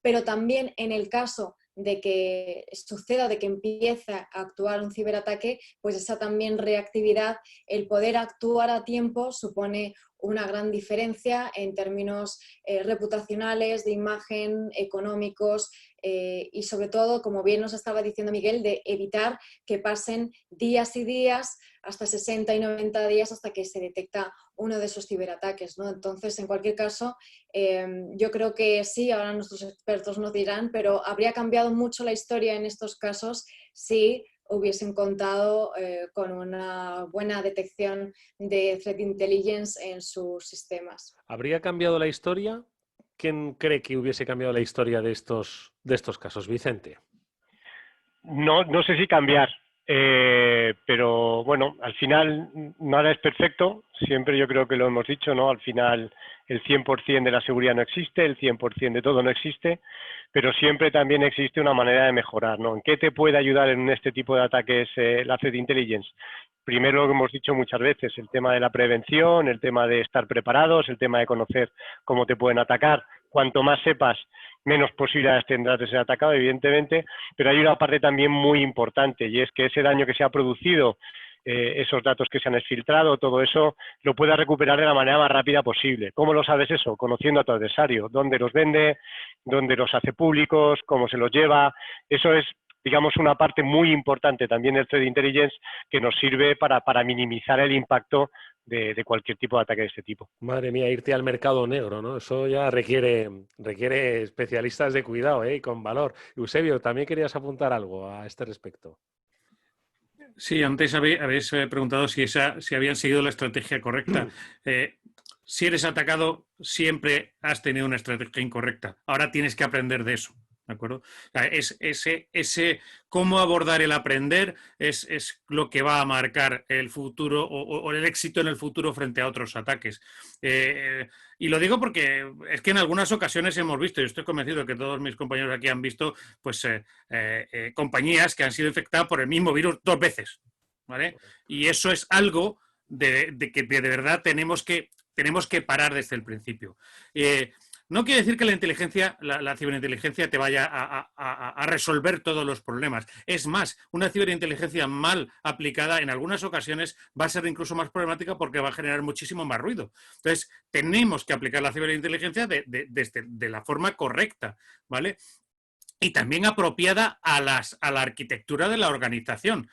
pero también en el caso de que suceda, de que empiece a actuar un ciberataque, pues esa también reactividad, el poder actuar a tiempo supone una gran diferencia en términos reputacionales, de imagen, económicos y sobre todo, como bien nos estaba diciendo Miguel, de evitar que pasen días y días, hasta 60 y 90 días hasta que se detecta uno de esos ciberataques, ¿no? Entonces, en cualquier caso, yo creo que sí, ahora nuestros expertos nos dirán, pero habría cambiado mucho la historia en estos casos si hubiesen contado con una buena detección de threat intelligence en sus sistemas. ¿Habría cambiado la historia? ¿Quién cree que hubiese cambiado la historia de estos casos? Vicente. No sé si cambiar, pero bueno, al final nada es perfecto, siempre yo creo que lo hemos dicho, ¿no? Al final el 100% de la seguridad no existe, el 100% de todo no existe, pero siempre también existe una manera de mejorar, ¿no? ¿En qué te puede ayudar en este tipo de ataques la threat intelligence? Primero, lo que hemos dicho muchas veces, el tema de la prevención, el tema de estar preparados, el tema de conocer cómo te pueden atacar. Cuanto más sepas, menos posibilidades tendrás de ser atacado, evidentemente, pero hay una parte también muy importante, y es que ese daño que se ha producido, esos datos que se han exfiltrado, todo eso, lo puedas recuperar de la manera más rápida posible. ¿Cómo lo sabes eso? Conociendo a tu adversario, dónde los vende, dónde los hace públicos, cómo se los lleva. Eso es, digamos, una parte muy importante también del Threat Intelligence que nos sirve para minimizar el impacto de cualquier tipo de ataque de este tipo. Madre mía, irte al mercado negro, ¿no? Eso ya requiere especialistas de cuidado, y con valor. Eusebio, ¿también querías apuntar algo a este respecto? Sí, antes habéis preguntado si habían seguido la estrategia correcta. Si eres atacado, siempre has tenido una estrategia incorrecta. Ahora tienes que aprender de eso. ¿De acuerdo? Ese cómo abordar el aprender es lo que va a marcar el futuro o el éxito en el futuro frente a otros ataques. Y lo digo porque es que en algunas ocasiones hemos visto, y estoy convencido que todos mis compañeros aquí han visto, pues compañías que han sido infectadas por el mismo virus 2 veces. ¿Vale? Y eso es algo de que de verdad tenemos que parar desde el principio. No quiere decir que la inteligencia, la ciberinteligencia te vaya a resolver todos los problemas. Es más, una ciberinteligencia mal aplicada en algunas ocasiones va a ser incluso más problemática porque va a generar muchísimo más ruido. Entonces, tenemos que aplicar la ciberinteligencia de la forma correcta, ¿vale? Y también apropiada a la arquitectura de la organización.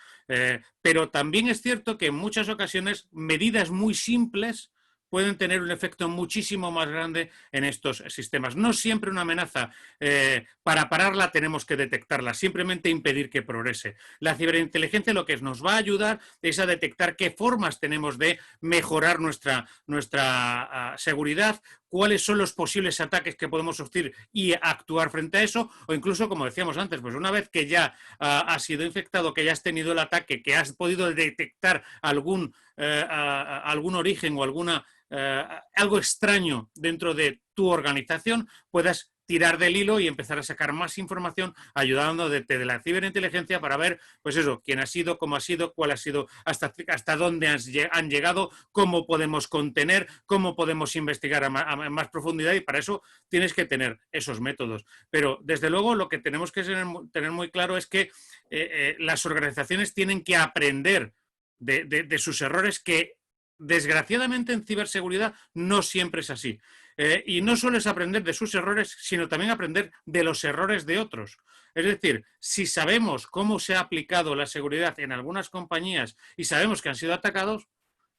Pero también es cierto que en muchas ocasiones medidas muy simples pueden tener un efecto muchísimo más grande en estos sistemas. No siempre una amenaza, para pararla tenemos que detectarla, simplemente impedir que progrese. La ciberinteligencia lo que nos va a ayudar es a detectar qué formas tenemos de mejorar nuestra seguridad, cuáles son los posibles ataques que podemos sufrir y actuar frente a eso, o incluso, como decíamos antes, pues una vez que ya has sido infectado, que ya has tenido el ataque, que has podido detectar algún origen o algo extraño dentro de tu organización, puedas tirar del hilo y empezar a sacar más información ayudando de la ciberinteligencia para ver, pues eso, quién ha sido, cómo ha sido, cuál ha sido, hasta dónde han llegado, cómo podemos contener, cómo podemos investigar a más profundidad, y para eso tienes que tener esos métodos. Pero desde luego lo que tenemos que tener muy claro es que las organizaciones tienen que aprender de sus errores, que desgraciadamente en ciberseguridad no siempre es así. Y no solo es aprender de sus errores, sino también aprender de los errores de otros. Es decir, si sabemos cómo se ha aplicado la seguridad en algunas compañías y sabemos que han sido atacados,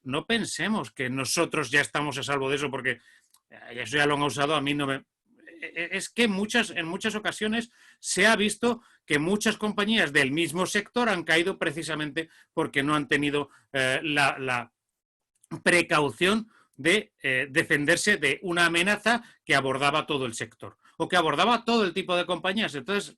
no pensemos que nosotros ya estamos a salvo de eso, porque eso ya lo han usado, a mí no me... Es que en muchas ocasiones se ha visto que muchas compañías del mismo sector han caído precisamente porque no han tenido la precaución de defenderse de una amenaza que abordaba todo el sector o que abordaba todo el tipo de compañías. Entonces,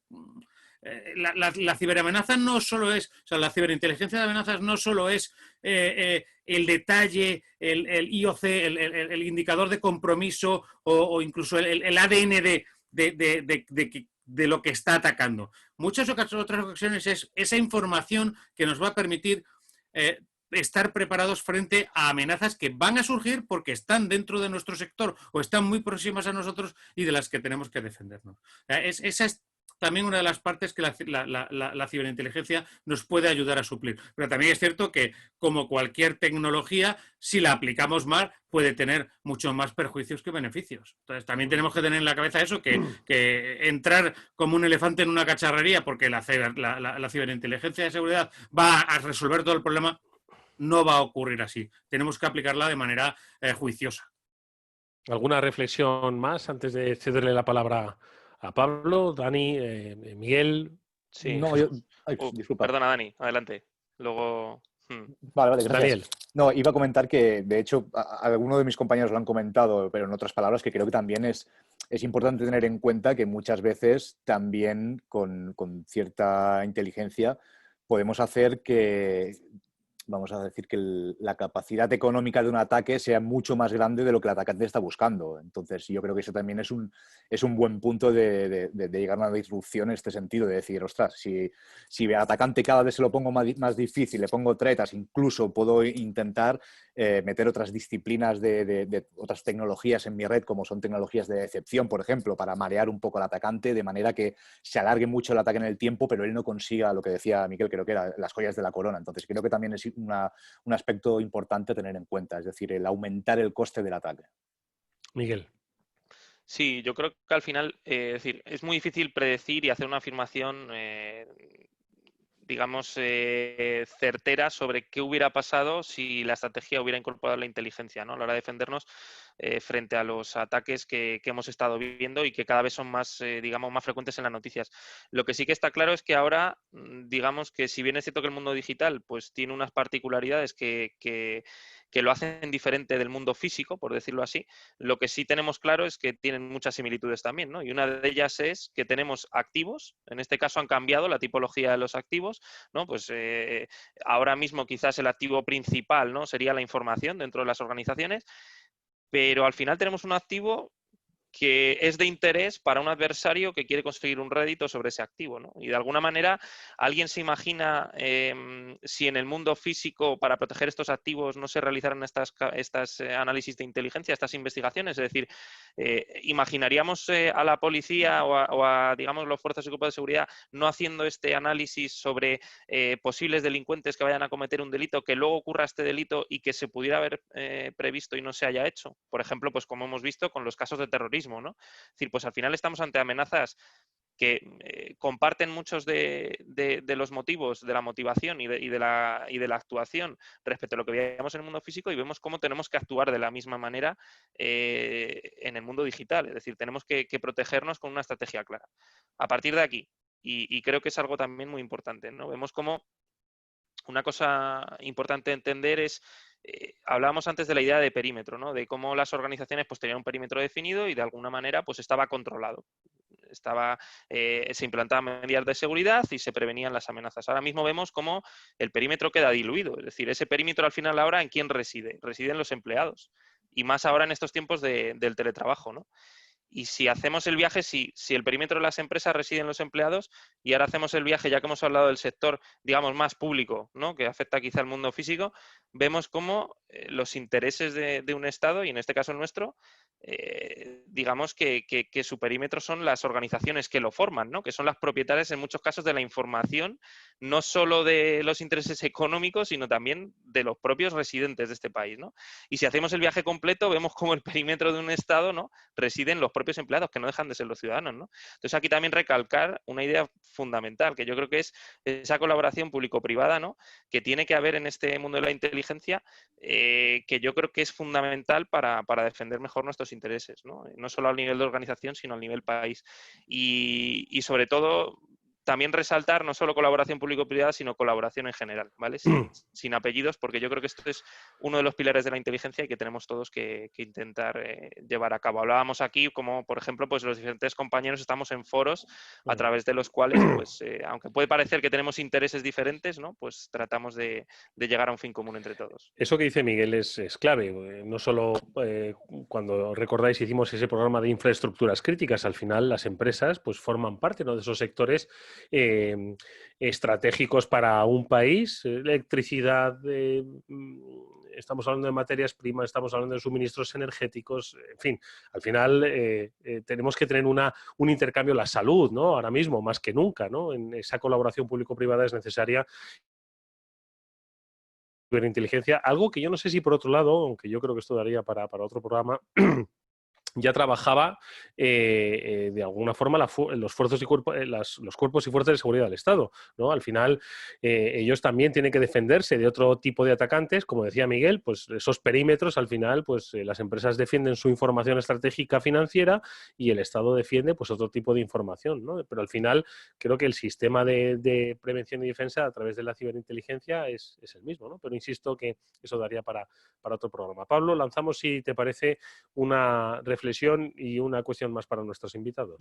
la ciberamenaza no solo es, o sea, la ciberinteligencia de amenazas no solo es el detalle, el IOC, el indicador de compromiso o incluso el ADN de lo que está atacando. Muchas otras ocasiones es esa información que nos va a permitir estar preparados frente a amenazas que van a surgir porque están dentro de nuestro sector o están muy próximas a nosotros y de las que tenemos que defendernos. Esa es también una de las partes que la ciberinteligencia nos puede ayudar a suplir. Pero también es cierto que, como cualquier tecnología, si la aplicamos mal, puede tener mucho más perjuicios que beneficios. Entonces, también tenemos que tener en la cabeza eso, que entrar como un elefante en una cacharrería porque la ciberinteligencia de seguridad va a resolver todo el problema, no va a ocurrir así. Tenemos que aplicarla de manera juiciosa. ¿Alguna reflexión más antes de cederle la palabra a Pablo, Dani, Miguel? Sí. No, disculpa. Perdona, Dani, adelante. Luego... Vale, gracias. Daniel. No, iba a comentar que, de hecho, alguno de mis compañeros lo han comentado, pero en otras palabras, que creo que también es importante tener en cuenta que muchas veces también con cierta inteligencia podemos hacer que vamos a decir que la capacidad económica de un ataque sea mucho más grande de lo que el atacante está buscando. Entonces, yo creo que eso también es un buen punto de llegar a una disrupción en este sentido, de decir, ostras, si el atacante cada vez se lo pongo más difícil, le pongo tretas, incluso puedo intentar meter otras disciplinas de otras tecnologías en mi red, como son tecnologías de decepción, por ejemplo, para marear un poco al atacante, de manera que se alargue mucho el ataque en el tiempo, pero él no consiga lo que decía Miquel, creo que era las joyas de la corona. Entonces, creo que también es un aspecto importante a tener en cuenta, es decir, el aumentar el coste del ataque. Miguel. Sí, yo creo que al final, es decir, es muy difícil predecir y hacer una afirmación, digamos, certera sobre qué hubiera pasado si la estrategia hubiera incorporado la inteligencia, ¿no? A la hora de defendernos frente a los ataques que hemos estado viendo y que cada vez son más, digamos, más frecuentes en las noticias. Lo que sí que está claro es que ahora, digamos que si bien es cierto que el mundo digital pues tiene unas particularidades que lo hacen diferente del mundo físico, por decirlo así, lo que sí tenemos claro es que tienen muchas similitudes también, ¿no? Y una de ellas es que tenemos activos, en este caso han cambiado la tipología de los activos, ¿no? Pues ahora mismo quizás el activo principal, ¿no? Sería la información dentro de las organizaciones, pero al final tenemos un activo que es de interés para un adversario que quiere conseguir un rédito sobre ese activo, ¿no? Y de alguna manera, ¿alguien se imagina si en el mundo físico para proteger estos activos no se realizaran estas análisis de inteligencia, estas investigaciones? Es decir, ¿imaginaríamos a la policía o a, digamos, los fuerzas y cuerpos de seguridad no haciendo este análisis sobre posibles delincuentes que vayan a cometer un delito, que luego ocurra este delito y que se pudiera haber previsto y no se haya hecho? Por ejemplo, pues como hemos visto con los casos de terrorismo, ¿no? Es decir, pues al final estamos ante amenazas que comparten muchos de los motivos, de la motivación y de la actuación respecto a lo que veíamos en el mundo físico, y vemos cómo tenemos que actuar de la misma manera en el mundo digital. Es decir, tenemos que protegernos con una estrategia clara. A partir de aquí, y creo que es algo también muy importante, ¿no? Vemos cómo una cosa importante entender es, hablábamos antes de la idea de perímetro, ¿no? De cómo las organizaciones pues tenían un perímetro definido y de alguna manera pues estaba controlado. Se implantaban medidas de seguridad y se prevenían las amenazas. Ahora mismo vemos cómo el perímetro queda diluido, es decir, ese perímetro al final ahora ¿en quién reside? Residen los empleados. Y más ahora en estos tiempos del teletrabajo, ¿no? Y si hacemos el viaje, si el perímetro de las empresas reside en los empleados, y ahora hacemos el viaje, ya que hemos hablado del sector, digamos, más público, ¿no? Que afecta quizá al mundo físico, vemos cómo los intereses de un Estado, y en este caso el nuestro, digamos que su perímetro son las organizaciones que lo forman, ¿no? Que son las propietarias en muchos casos de la información, no solo de los intereses económicos, sino también de los propios residentes de este país, ¿no? Y si hacemos el viaje completo, vemos cómo el perímetro de un Estado, ¿no? Residen los propios empleados, que no dejan de ser los ciudadanos, ¿no? Entonces aquí también recalcar una idea fundamental, que yo creo que es esa colaboración público-privada, ¿no? Que tiene que haber en este mundo de la inteligencia, que yo creo que es fundamental para defender mejor nuestros intereses, ¿no? No solo a nivel de organización, sino a nivel país. Y sobre todo, también resaltar no solo colaboración público-privada, sino colaboración en general, ¿vale? Sin apellidos, porque yo creo que esto es uno de los pilares de la inteligencia y que tenemos todos que intentar llevar a cabo. Hablábamos aquí como, por ejemplo, pues los diferentes compañeros estamos en foros a través de los cuales, pues, aunque puede parecer que tenemos intereses diferentes, ¿no? Pues tratamos de llegar a un fin común entre todos. Eso que dice Miguel es clave. No solo cuando recordáis hicimos ese programa de infraestructuras críticas, al final las empresas pues forman parte, ¿no? de esos sectores estratégicos para un país. Electricidad, estamos hablando de materias primas, estamos hablando de suministros energéticos, en fin, al final tenemos que tener un intercambio. La salud, ¿no? Ahora mismo, más que nunca, ¿no? En esa colaboración público-privada es necesaria inteligencia, algo que yo no sé si por otro lado, aunque yo creo que esto daría para otro programa, ya trabajaba de alguna forma los cuerpos y fuerzas de seguridad del Estado, ¿no? Al final, ellos también tienen que defenderse de otro tipo de atacantes, como decía Miguel, pues esos perímetros, al final, pues las empresas defienden su información estratégica financiera y el Estado defiende pues otro tipo de información, ¿no? Pero al final, creo que el sistema de prevención y defensa a través de la ciberinteligencia es el mismo, ¿no? Pero insisto que eso daría para otro programa. Pablo, lanzamos, si te parece, una reflexión reflexión y una cuestión más para nuestros invitados.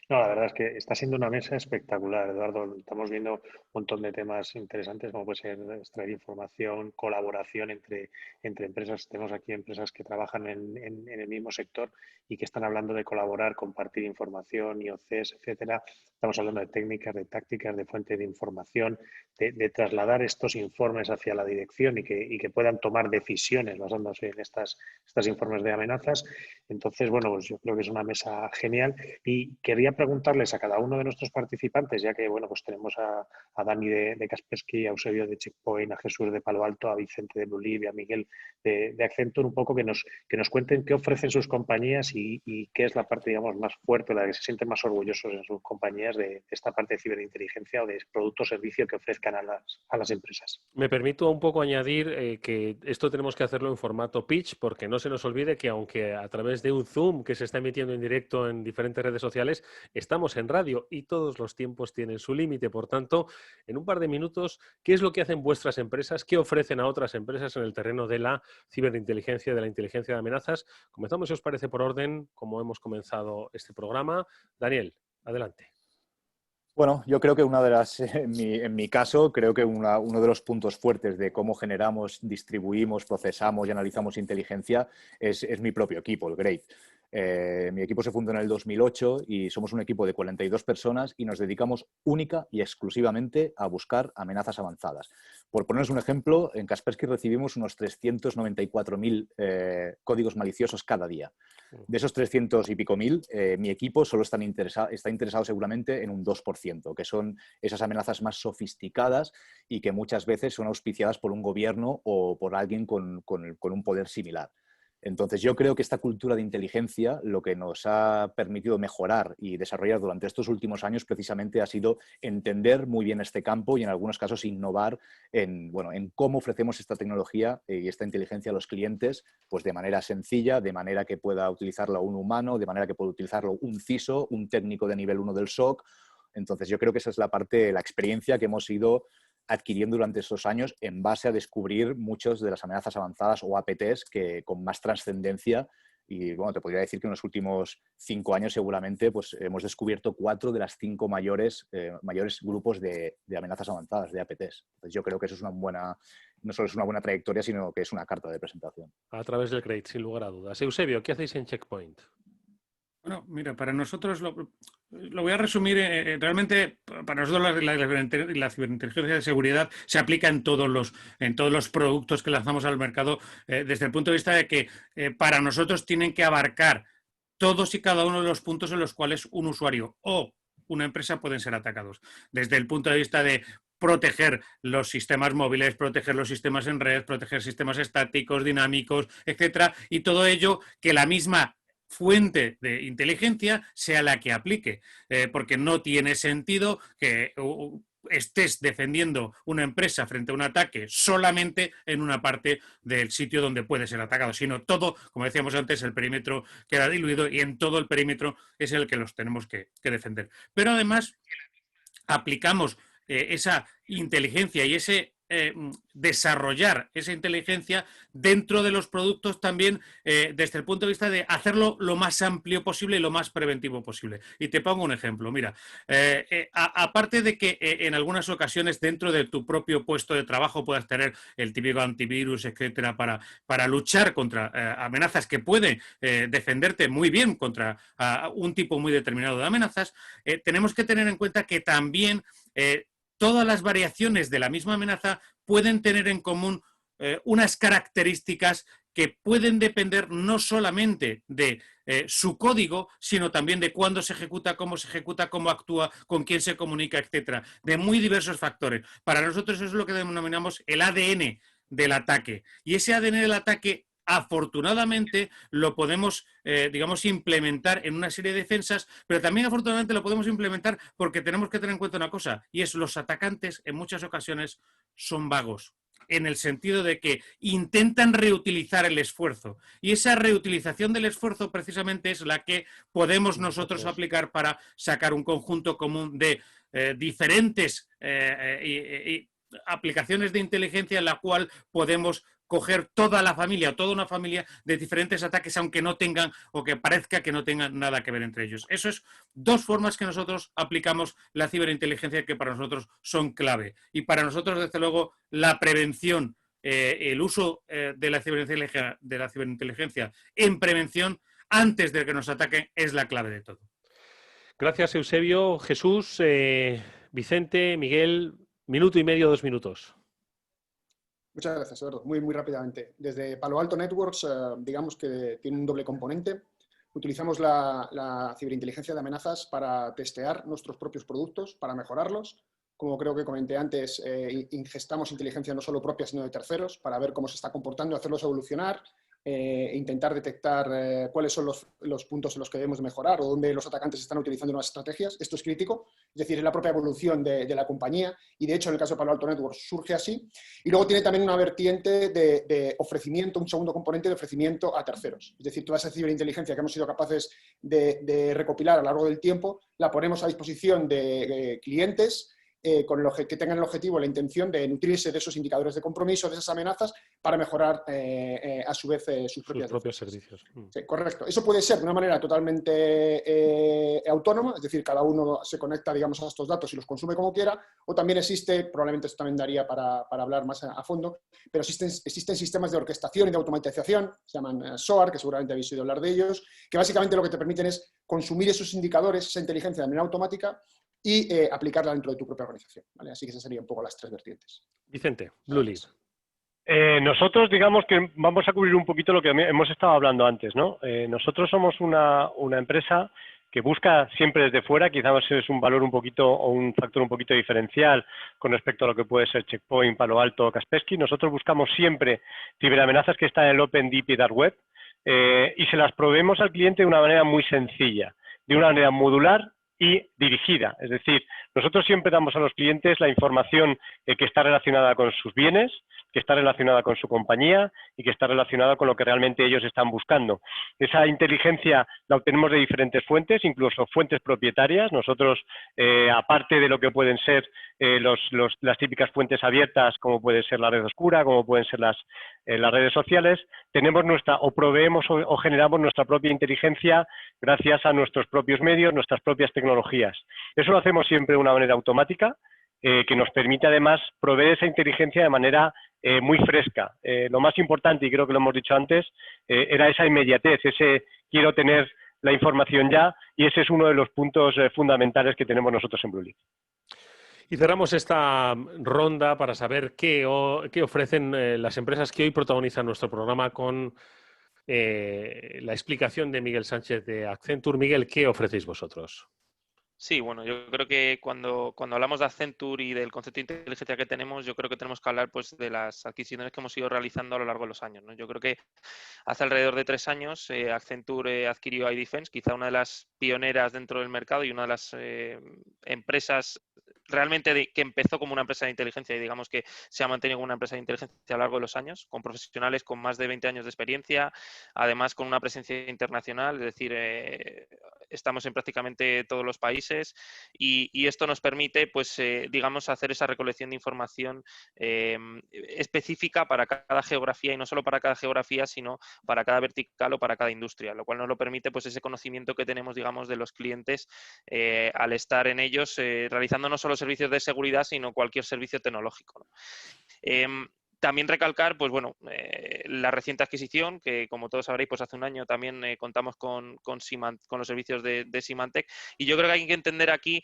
No, la verdad es que está siendo una mesa espectacular, Eduardo. Estamos viendo un montón de temas interesantes, como puede ser extraer información, colaboración entre empresas. Tenemos aquí empresas que trabajan en el mismo sector y que están hablando de colaborar, compartir información, IOCs, etcétera. Estamos hablando de técnicas, de tácticas, de fuente de información, de trasladar estos informes hacia la dirección y que puedan tomar decisiones basándose en estos informes de amenazas. Entonces, bueno, pues yo creo que es una mesa genial y quería preguntarles a cada uno de nuestros participantes, ya que, bueno, pues tenemos a Dani de Kaspersky, a Eusebio de Checkpoint, a Jesús de Palo Alto, a Vicente de Bluelivia, a Miguel de Accenture, un poco que nos cuenten qué ofrecen sus compañías y qué es la parte, digamos, más fuerte, la que se sienten más orgullosos en sus compañías de esta parte de ciberinteligencia o de producto o servicio que ofrezcan a las empresas. Me permito un poco añadir que esto tenemos que hacerlo en formato pitch, porque no se nos olvide que aunque a través de un Zoom que se está emitiendo en directo en diferentes redes sociales, estamos en radio y todos los tiempos tienen su límite. Por tanto, en un par de minutos, ¿qué es lo que hacen vuestras empresas? ¿Qué ofrecen a otras empresas en el terreno de la ciberinteligencia, de la inteligencia de amenazas? Comenzamos, si os parece, por orden, como hemos comenzado este programa. Daniel, adelante. Bueno, yo creo que una de las, en mi caso, creo que uno de los puntos fuertes de cómo generamos, distribuimos, procesamos y analizamos inteligencia es mi propio equipo, el GREAT. Mi equipo se fundó en el 2008 y somos un equipo de 42 personas y nos dedicamos única y exclusivamente a buscar amenazas avanzadas. Por poneros un ejemplo, en Kaspersky recibimos unos 394.000 códigos maliciosos cada día. De esos 300 y pico mil, mi equipo solo está interesado seguramente en un 2%, que son esas amenazas más sofisticadas y que muchas veces son auspiciadas por un gobierno o por alguien con un poder similar. Entonces, yo creo que esta cultura de inteligencia lo que nos ha permitido mejorar y desarrollar durante estos últimos años precisamente ha sido entender muy bien este campo y en algunos casos innovar en cómo ofrecemos esta tecnología y esta inteligencia a los clientes pues de manera sencilla, de manera que pueda utilizarlo un humano, de manera que pueda utilizarlo un CISO, un técnico de nivel 1 del SOC. Entonces, yo creo que esa es la parte, la experiencia que hemos ido adquiriendo durante estos años en base a descubrir muchas de las amenazas avanzadas o APTs que con más trascendencia. Y bueno, te podría decir que en los últimos 5 años seguramente pues, hemos descubierto 4 de las 5 mayores grupos de amenazas avanzadas, de APTs. Entonces yo creo que eso es no solo es una buena trayectoria, sino que es una carta de presentación. A través del GREAT, sin lugar a dudas. Eusebio, ¿qué hacéis en Checkpoint? Bueno, mira, para nosotros lo voy a resumir. Realmente, para nosotros la ciberinteligencia de seguridad se aplica en todos los productos que lanzamos al mercado, desde el punto de vista de que para nosotros tienen que abarcar todos y cada uno de los puntos en los cuales un usuario o una empresa pueden ser atacados. Desde el punto de vista de proteger los sistemas móviles, proteger los sistemas en red, proteger sistemas estáticos, dinámicos, etcétera, y todo ello que la misma fuente de inteligencia sea la que aplique, porque no tiene sentido que estés defendiendo una empresa frente a un ataque solamente en una parte del sitio donde puede ser atacado, sino todo, como decíamos antes, el perímetro queda diluido y en todo el perímetro es el que los tenemos que defender. Pero además aplicamos esa inteligencia y ese desarrollar esa inteligencia dentro de los productos también desde el punto de vista de hacerlo lo más amplio posible y lo más preventivo posible. Y te pongo un ejemplo. Mira, aparte de que en algunas ocasiones dentro de tu propio puesto de trabajo puedas tener el típico antivirus, etcétera, para luchar contra amenazas que pueden defenderte muy bien contra un tipo muy determinado de amenazas, tenemos que tener en cuenta que también todas las variaciones de la misma amenaza pueden tener en común unas características que pueden depender no solamente de su código, sino también de cuándo se ejecuta, cómo actúa, con quién se comunica, etcétera, de muy diversos factores. Para nosotros eso es lo que denominamos el ADN del ataque. Y ese ADN del ataque, afortunadamente, lo podemos, implementar en una serie de defensas, pero también afortunadamente lo podemos implementar porque tenemos que tener en cuenta una cosa, y es los atacantes en muchas ocasiones son vagos, en el sentido de que intentan reutilizar el esfuerzo. Y esa reutilización del esfuerzo precisamente es la que podemos nosotros aplicar para sacar un conjunto común de diferentes aplicaciones de inteligencia en la cual podemos coger toda la familia o toda una familia de diferentes ataques, aunque no tengan o que parezca que no tengan nada que ver entre ellos. Eso es dos formas que nosotros aplicamos la ciberinteligencia que para nosotros son clave. Y para nosotros, desde luego, la prevención, el uso de la ciberinteligencia en prevención antes de que nos ataquen es la clave de todo. Gracias, Eusebio. Jesús, Vicente, Miguel, minuto y medio, 2 minutos. Muchas gracias, Eduardo. Muy rápidamente. Desde Palo Alto Networks, digamos que tiene un doble componente. Utilizamos la ciberinteligencia de amenazas para testear nuestros propios productos, para mejorarlos. Como creo que comenté antes, ingestamos inteligencia no solo propia, sino de terceros, para ver cómo se está comportando, hacerlos evolucionar, intentar detectar cuáles son los puntos en los que debemos mejorar o dónde los atacantes están utilizando nuevas estrategias. Esto es crítico, es decir, es la propia evolución de la compañía y, de hecho, en el caso de Palo Alto Networks surge así. Y luego tiene también una vertiente de ofrecimiento, un segundo componente de ofrecimiento a terceros. Es decir, toda esa ciberinteligencia que hemos sido capaces de recopilar a lo largo del tiempo, la ponemos a disposición de clientes que tengan el objetivo, la intención de nutrirse de esos indicadores de compromiso, de esas amenazas, para mejorar a su vez sus propios servicios. Sí, correcto. Eso puede ser de una manera totalmente autónoma, es decir, cada uno se conecta, digamos, a estos datos y los consume como quiera, o también existe, probablemente esto también daría para hablar más a fondo, pero existen sistemas de orquestación y de automatización, se llaman SOAR, que seguramente habéis oído hablar de ellos, que básicamente lo que te permiten es consumir esos indicadores, esa inteligencia de manera automática, y aplicarla dentro de tu propia organización, ¿vale? Así que esas serían un poco las tres vertientes. Vicente, Bluely. Nosotros, digamos que vamos a cubrir un poquito lo que hemos estado hablando antes, ¿no? Nosotros somos una empresa que busca siempre desde fuera, quizás es un valor un poquito o un factor un poquito diferencial con respecto a lo que puede ser Checkpoint, Palo Alto o Kaspersky. Nosotros buscamos siempre ciberamenazas que están en el Open Deep y Dark Web y se las proveemos al cliente de una manera muy sencilla, de una manera modular y dirigida. Es decir, nosotros siempre damos a los clientes la información que está relacionada con sus bienes, que está relacionada con su compañía y que está relacionada con lo que realmente ellos están buscando. Esa inteligencia la obtenemos de diferentes fuentes, incluso fuentes propietarias. Nosotros, aparte de lo que pueden ser las típicas fuentes abiertas, como puede ser la red oscura, como pueden ser las redes sociales, tenemos proveemos o generamos nuestra propia inteligencia gracias a nuestros propios medios, nuestras propias tecnologías. Eso lo hacemos siempre de una manera automática, que nos permite además proveer esa inteligencia de manera muy fresca. Lo más importante, y creo que lo hemos dicho antes, era esa inmediatez, ese quiero tener la información ya, y ese es uno de los puntos fundamentales que tenemos nosotros en Bluely. Y cerramos esta ronda para saber qué ofrecen las empresas que hoy protagonizan nuestro programa con la explicación de Miguel Sánchez de Accenture. Miguel, ¿qué ofrecéis vosotros? Sí, bueno, yo creo que cuando hablamos de Accenture y del concepto de inteligencia que tenemos, yo creo que tenemos que hablar pues de las adquisiciones que hemos ido realizando a lo largo de los años, ¿no? Yo creo que hace alrededor de 3 años Accenture adquirió iDefense, quizá una de las pioneras dentro del mercado y una de las empresas realmente que empezó como una empresa de inteligencia y digamos que se ha mantenido como una empresa de inteligencia a lo largo de los años, con profesionales con más de 20 años de experiencia, además con una presencia internacional, es decir, estamos en prácticamente todos los países y esto nos permite, pues, digamos, hacer esa recolección de información específica para cada geografía y no solo para cada geografía, sino para cada vertical o para cada industria, lo cual nos lo permite, pues, ese conocimiento que tenemos, digamos, de los clientes al estar en ellos, realizando no solo servicios de seguridad, sino cualquier servicio tecnológico, ¿no? También recalcar, pues bueno, la reciente adquisición, que como todos sabréis, pues hace un año también contamos con los servicios de Symantec. Y yo creo que hay que entender aquí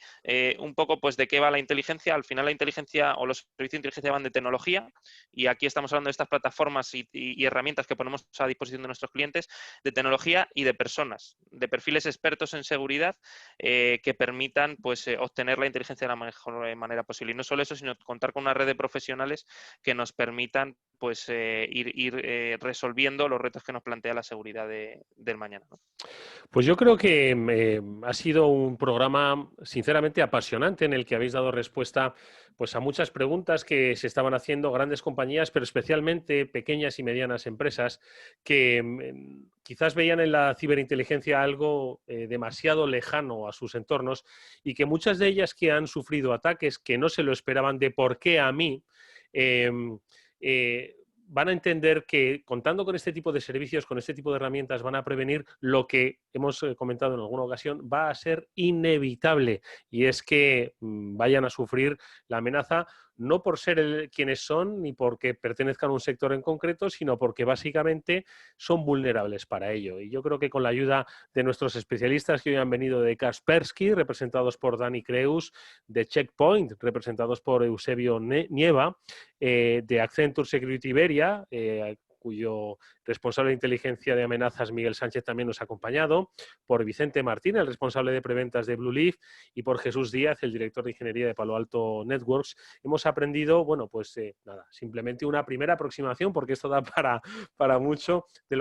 un poco pues de qué va la inteligencia. Al final la inteligencia o los servicios de inteligencia van de tecnología y aquí estamos hablando de estas plataformas y herramientas que ponemos a disposición de nuestros clientes, de tecnología y de personas, de perfiles expertos en seguridad que permitan pues obtener la inteligencia de la mejor manera posible. Y no solo eso, sino contar con una red de profesionales que nos permitan pues ir resolviendo los retos que nos plantea la seguridad del mañana, ¿no? Pues yo creo que ha sido un programa sinceramente apasionante en el que habéis dado respuesta pues a muchas preguntas que se estaban haciendo grandes compañías, pero especialmente pequeñas y medianas empresas que quizás veían en la ciberinteligencia algo demasiado lejano a sus entornos y que muchas de ellas que han sufrido ataques que no se lo esperaban de por qué a mí, van a entender que contando con este tipo de servicios, con este tipo de herramientas, van a prevenir lo que hemos comentado en alguna ocasión, va a ser inevitable, y es que vayan a sufrir la amenaza no por ser quienes son ni porque pertenezcan a un sector en concreto, sino porque básicamente son vulnerables para ello. Y yo creo que con la ayuda de nuestros especialistas que hoy han venido de Kaspersky, representados por Dani Creus, de Check Point, representados por Eusebio Nieva, de Accenture Security Iberia, cuyo responsable de inteligencia de amenazas, Miguel Sánchez, también nos ha acompañado, por Vicente Martín, el responsable de preventas de Blue Leaf, y por Jesús Díaz, el director de ingeniería de Palo Alto Networks. Hemos aprendido, bueno, pues nada, simplemente una primera aproximación, porque esto da para mucho de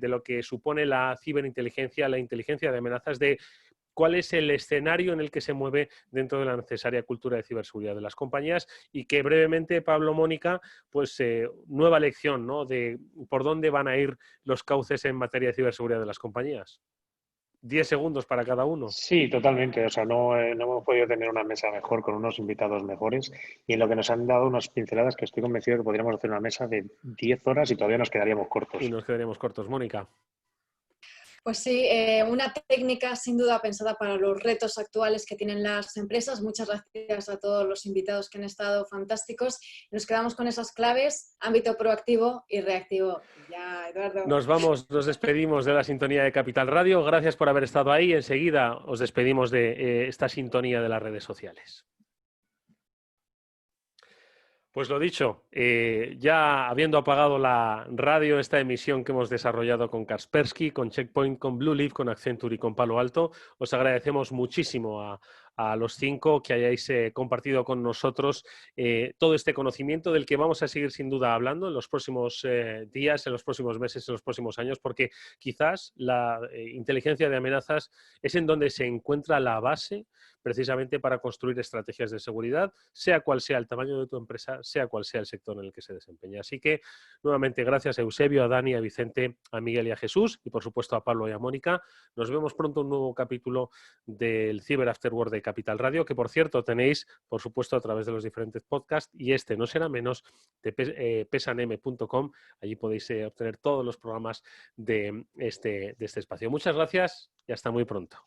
lo que supone la ciberinteligencia, la inteligencia de amenazas, de cuál es el escenario en el que se mueve dentro de la necesaria cultura de ciberseguridad de las compañías, y que brevemente, Pablo, Mónica, pues nueva lección, ¿no?, de por dónde van a ir los cauces en materia de ciberseguridad de las compañías. 10 segundos para cada uno. Sí, totalmente. O sea, no hemos podido tener una mesa mejor con unos invitados mejores, y en lo que nos han dado unas pinceladas que estoy convencido que podríamos hacer una mesa de 10 horas y todavía nos quedaríamos cortos. Y nos quedaríamos cortos. Mónica. Pues sí, una técnica sin duda pensada para los retos actuales que tienen las empresas. Muchas gracias a todos los invitados que han estado fantásticos. Nos quedamos con esas claves: ámbito proactivo y reactivo. Ya, Eduardo. Nos vamos, nos despedimos de la sintonía de Capital Radio. Gracias por haber estado ahí. Enseguida os despedimos de esta sintonía de las redes sociales. Pues lo dicho, ya habiendo apagado la radio, esta emisión que hemos desarrollado con Kaspersky, con Checkpoint, con Blue Leaf, con Accenture y con Palo Alto, os agradecemos muchísimo a los 5 que hayáis compartido con nosotros todo este conocimiento del que vamos a seguir sin duda hablando en los próximos días, en los próximos meses, en los próximos años, porque quizás la inteligencia de amenazas es en donde se encuentra la base precisamente para construir estrategias de seguridad, sea cual sea el tamaño de tu empresa, sea cual sea el sector en el que se desempeña. Así que, nuevamente, gracias a Eusebio, a Dani, a Vicente, a Miguel y a Jesús, y por supuesto a Pablo y a Mónica. Nos vemos pronto en un nuevo capítulo del Cyber After Work de Capital Radio, que por cierto tenéis, por supuesto, a través de los diferentes podcasts, y este no será menos, de pesanem.com. Allí podéis obtener todos los programas de este espacio. Muchas gracias y hasta muy pronto.